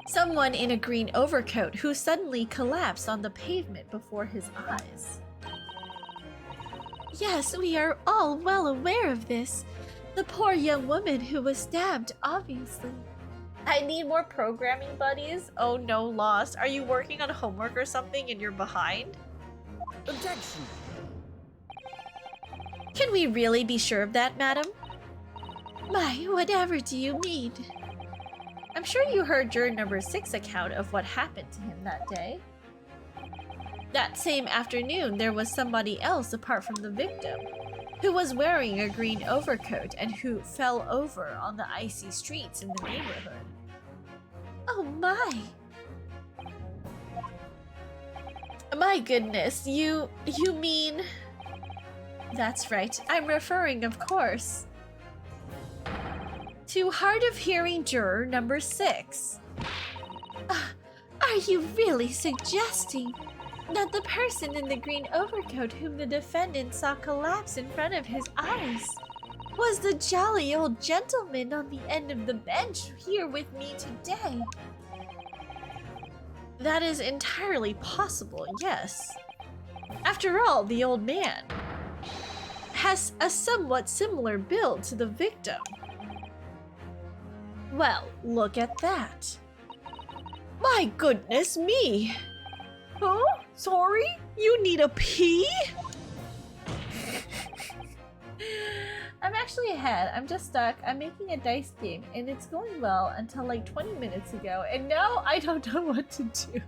Speaker 4: Someone in a green overcoat who suddenly collapsed on the pavement before his eyes. Yes, we are all well aware of this. The poor young woman who was stabbed, obviously. I need more programming buddies. Oh no, Lost. Are you working on homework or something and you're behind?
Speaker 3: Objection!
Speaker 4: Can we really be sure of that, madam? My, whatever do you mean? I'm sure you heard juror number 6 account of what happened to him that day. That same afternoon, there was somebody else apart from the victim, who was wearing a green overcoat and who fell over on the icy streets in the neighborhood. Oh my! My goodness, you mean... That's right, I'm referring, of course, to hard of hearing juror number 6. Are you really suggesting that the person in the green overcoat whom the defendant saw collapse in front of his eyes was the jolly old gentleman on the end of the bench here with me today? That is entirely possible, yes. After all, the old man has a somewhat similar build to the victim. Well, look at that. My goodness me! Huh? Sorry? You need a pee? I'm actually ahead. I'm just stuck. I'm making a dice game and it's going well until like 20 minutes ago, and now I don't know what to do.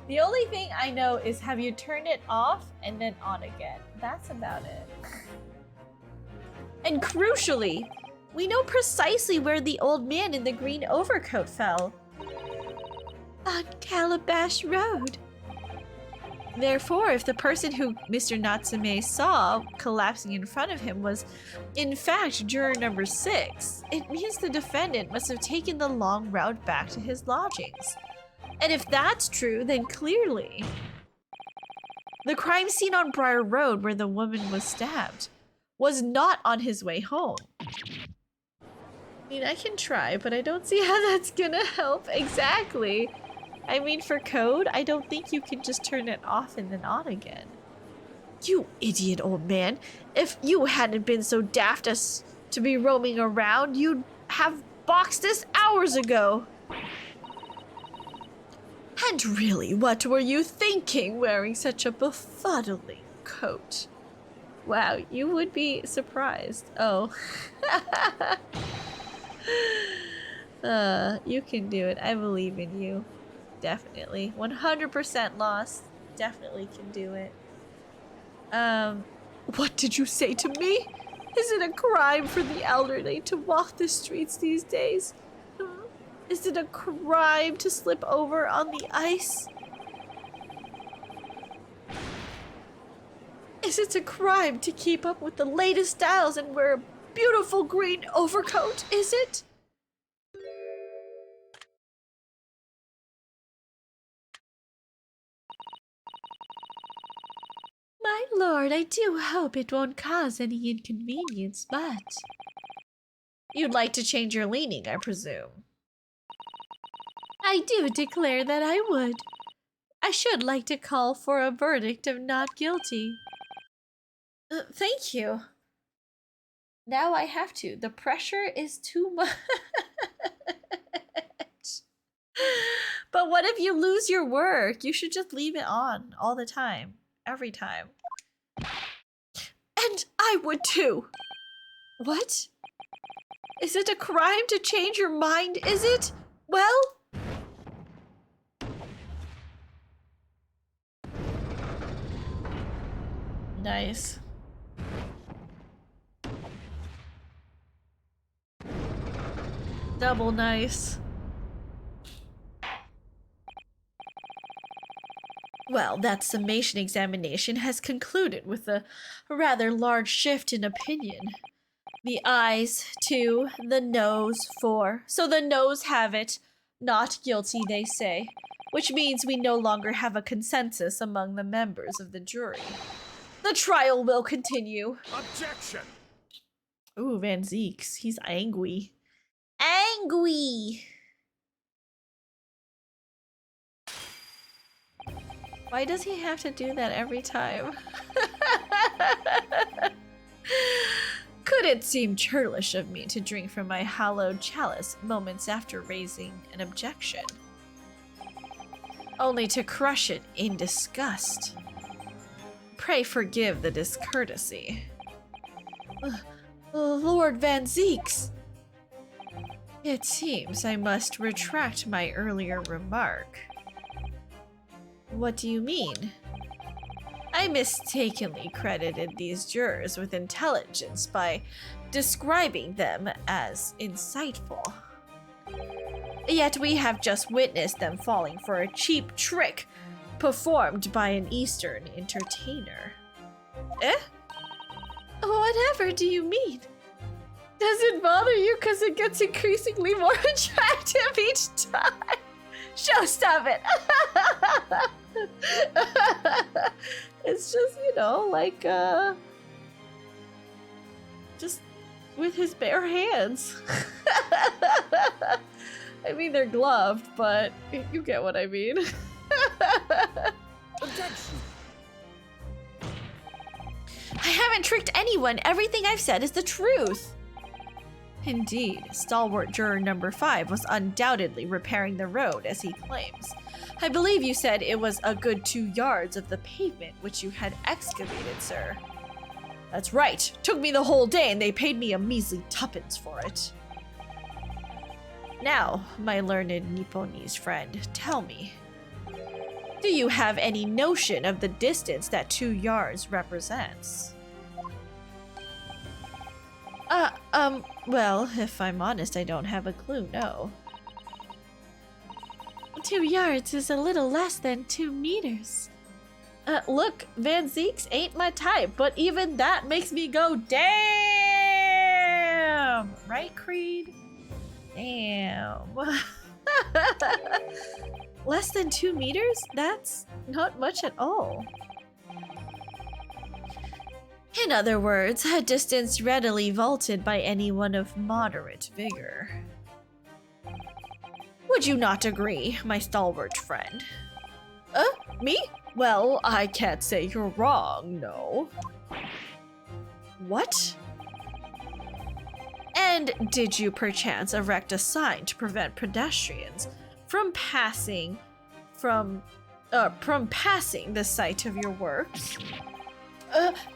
Speaker 4: The only thing I know is have you turned it off and then on again. That's about it. And crucially, we know precisely where the old man in the green overcoat fell. On Calabash Road. Therefore, if the person who Mr. Natsume saw collapsing in front of him was, in fact, juror number 6, it means the defendant must have taken the long route back to his lodgings. And if that's true, then clearly the crime scene on Briar Road where the woman was stabbed was not on his way home. I mean, I can try, but I don't see how that's gonna help exactly. I mean, for code, I don't think you can just turn it off and then on again. You idiot old man. If you hadn't been so daft as to be roaming around, you'd have boxed us hours ago. And really, what were you thinking wearing such a befuddling coat? Wow, you would be surprised. Oh. You can do it. I believe in you. Definitely. 100% Lost. Definitely can do it. What did you say to me? Is it a crime for the elderly to walk the streets these days? Is it a crime to slip over on the ice? Is it a crime to keep up with the latest styles and wear a beautiful green overcoat? Is it? My lord, I do hope it won't cause any inconvenience, but... You'd like to change your leaning, I presume. I do declare that I would. I should like to call for a verdict of not guilty. Thank you. Now I have to. The pressure is too much. But what if you lose your work? You should just leave it on all the time. Every time. And I would too. What? Is it a crime to change your mind, is it? Well... Nice. Double nice. Well, that summation examination has concluded with a rather large shift in opinion.
Speaker 1: The ayes 2, the noes 4. So the noes have it. Not guilty, they say. Which means we no longer have a consensus among the members of the jury. The trial will continue.
Speaker 3: Objection!
Speaker 1: Ooh, Van Zeeks. He's angry. Angry! Why does he have to do that every time? Could it seem churlish of me to drink from my hallowed chalice moments after raising an objection? Only to crush it in disgust. Pray forgive the discourtesy. Lord Van Zeeks! It seems I must retract my earlier remark. What do you mean? I mistakenly credited these jurors with intelligence by describing them as insightful. Yet we have just witnessed them falling for a cheap trick performed by an Eastern entertainer. Eh? Whatever do you mean? Does it bother you because it gets increasingly more attractive each time? Show stop it! It's just, you know, like, just with his bare hands. I mean, they're gloved, but you get what I mean.
Speaker 3: Objection!
Speaker 1: I haven't tricked anyone. Everything I've said is the truth. Indeed, stalwart juror number 5 was undoubtedly repairing the road, as he claims. I believe you said it was a good 2 yards of the pavement which you had excavated, sir. That's right. Took me the whole day and they paid me a measly 2pence for it. Now, my learned Nipponese friend, tell me. Do you have any notion of the distance that 2 yards represents? Well, if I'm honest, I don't have a clue, no. 2 yards is a little less than 2 meters. Look, Van Zeeks ain't my type, but even that makes me go, damn! Right, Creed? Damn. Less than 2 meters? That's not much at all. In other words, a distance readily vaulted by anyone of moderate vigor. Would you not agree, my stalwart friend? Me? Well, I can't say you're wrong, no. What? And did you perchance erect a sign to prevent pedestrians from passing the site of your works?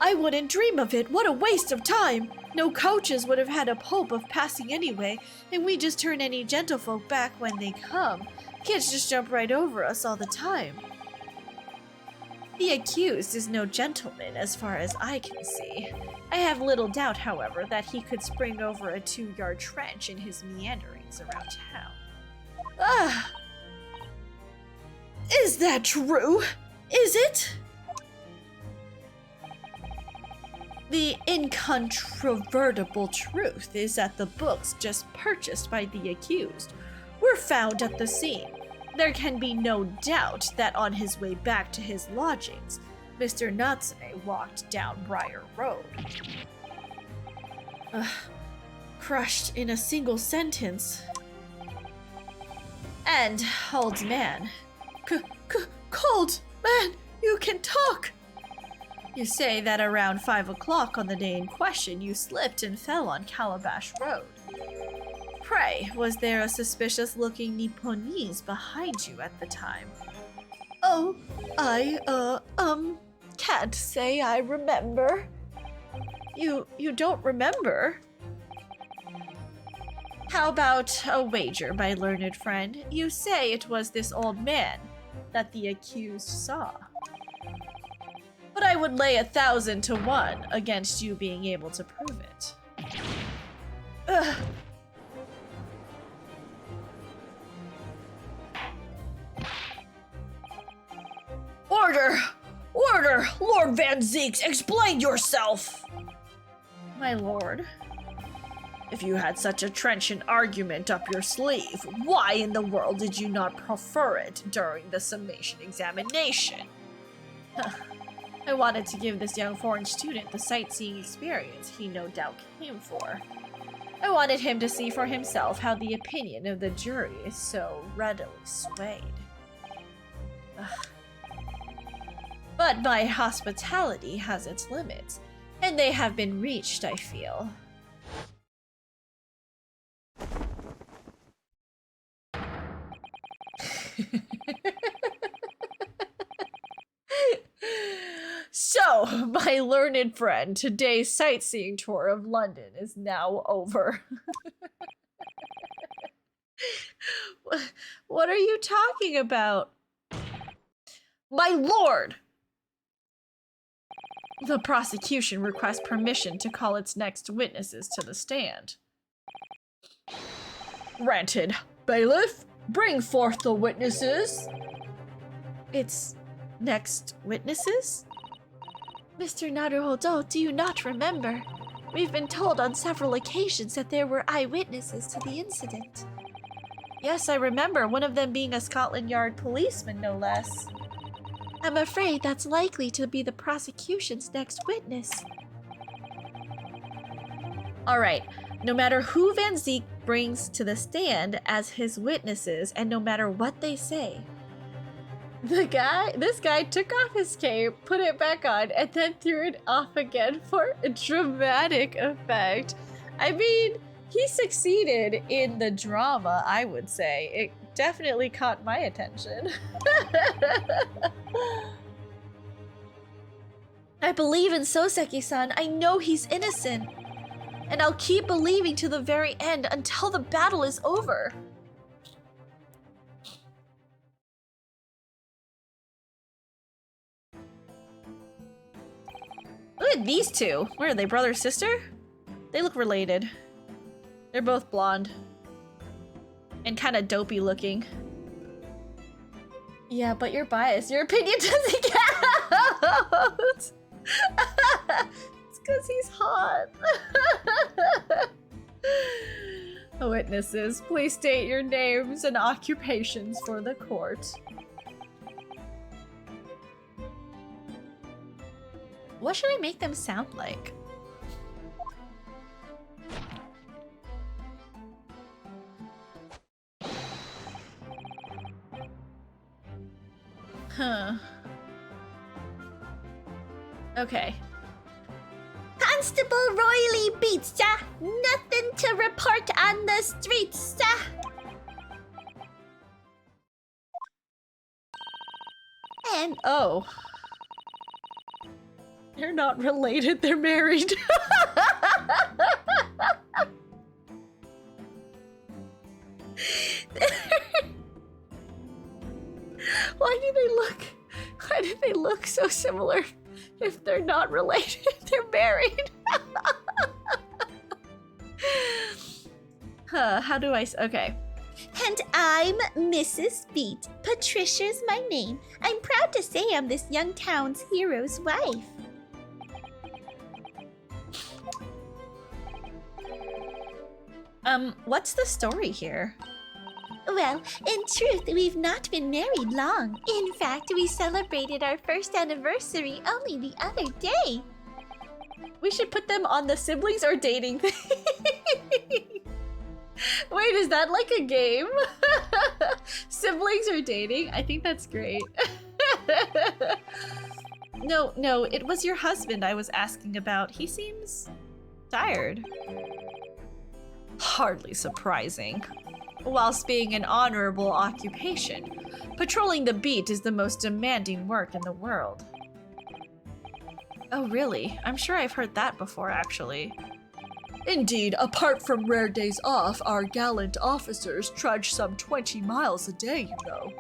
Speaker 1: I wouldn't dream of it. What a waste of time! No coaches would have had a hope of passing anyway, and we just turn any gentlefolk back when they come. Kids just jump right over us all the time. The accused is no gentleman as far as I can see. I have little doubt, however, that he could spring over a 2-yard trench in his meanderings around town. Ah! Is that true? Is it? The incontrovertible truth is that the books just purchased by the accused were found at the scene. There can be no doubt that on his way back to his lodgings, Mr. Natsume walked down Briar Road. Crushed in a single sentence. And, old man. Cold man, you can talk! You say that around 5 o'clock on the day in question, you slipped and fell on Calabash Road. Pray, was there a suspicious-looking Nipponese behind you at the time? Oh, I, can't say I remember. You don't remember? How about a wager, my learned friend? You say it was this old man that the accused saw. But I would lay 1,000 to 1 against you being able to prove it. Ugh. Order! Order! Lord Van Zeeks, explain yourself! My lord,
Speaker 4: If you had such a trenchant argument up your sleeve, why in the world did you not prefer it during the summation examination? I wanted to give this young foreign student the sightseeing experience he no doubt came for. I wanted him to see for himself how the opinion of the jury is so readily swayed. But my hospitality has its limits, and they have been reached, I feel. So, my learned friend, today's sightseeing tour of London is now over. What are you talking about? My lord! The prosecution requests permission to call its next witnesses to the stand. Granted. Bailiff, bring forth the witnesses. Its next witnesses? Mr. Naruhodo, do you not remember? We've been told on several occasions that there were eyewitnesses to the incident. Yes, I remember, one of them being a Scotland Yard policeman, no less. I'm afraid that's likely to be the prosecution's next witness. Alright, no matter who Van Zeke brings to the stand as his witnesses, and no matter what they say, this guy took off his cape, put it back on, and then threw it off again for a dramatic effect. I mean, he succeeded in the drama, I would say. It definitely caught my attention. I believe in Soseki-san. I know he's innocent. And I'll keep believing to the very end until the battle is over. Look at these two. Where are they, brother, sister? They look related. They're both blonde. And kind of dopey looking. Yeah, but you're biased. Your opinion doesn't count! It's because he's hot. Witnesses, please state your names and occupations for the court. What should I make them sound like? Huh. Okay. Constable Royally Beats, sir. Nothing to report on the streets, sir. And oh. They're not related, they're married. Why do they look so similar if they're not related? They're married. How do I okay. And I'm Mrs. Beat. Patricia's my name. I'm proud to say I'm this young town's hero's wife. What's the story here? Well, in truth, we've not been married long. In fact, we celebrated our first anniversary only the other day. We should put them on the siblings or dating thing. Wait, is that like a game? Siblings or dating? I think that's great. No, it was your husband I was asking about. He seems tired. Hardly surprising. Whilst being an honorable occupation, patrolling the beat is the most demanding work in the world. Oh really? I'm sure I've heard that before, actually. Indeed, apart from rare days off, our gallant officers trudge some 20 miles a day, you know.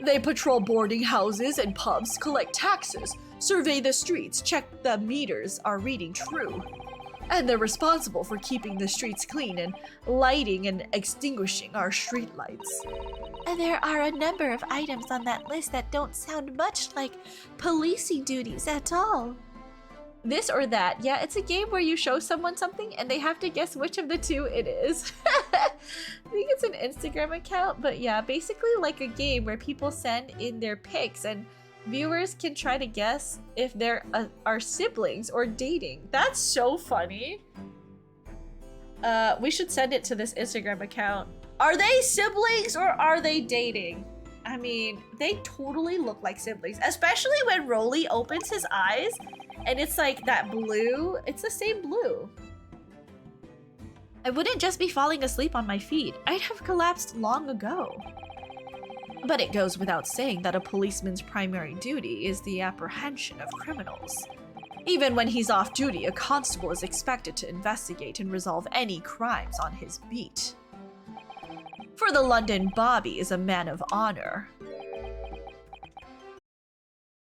Speaker 4: They patrol boarding houses and pubs, collect taxes, survey the streets, check the meters are reading true. And they're responsible for keeping the streets clean and lighting and extinguishing our streetlights. And there are a number of items on that list that don't sound much like policing duties at all.
Speaker 1: This or that. Yeah, it's a game where you show someone something and they have to guess which of the two it is. I think it's an Instagram account, but yeah, basically like a game where people send in their pics and viewers can try to guess if they're are siblings or dating. That's so funny. We should send it to this Instagram account. Are they siblings or are they dating? I mean, they totally look like siblings, especially when Rolly opens his eyes and it's like that blue. It's the same blue. I wouldn't just be falling asleep on my feet. I'd have collapsed long ago. But it goes without saying that a policeman's primary duty is the apprehension of criminals. Even when he's off duty, a constable is expected to investigate and resolve any crimes on his beat. For the London Bobby is a man of honor,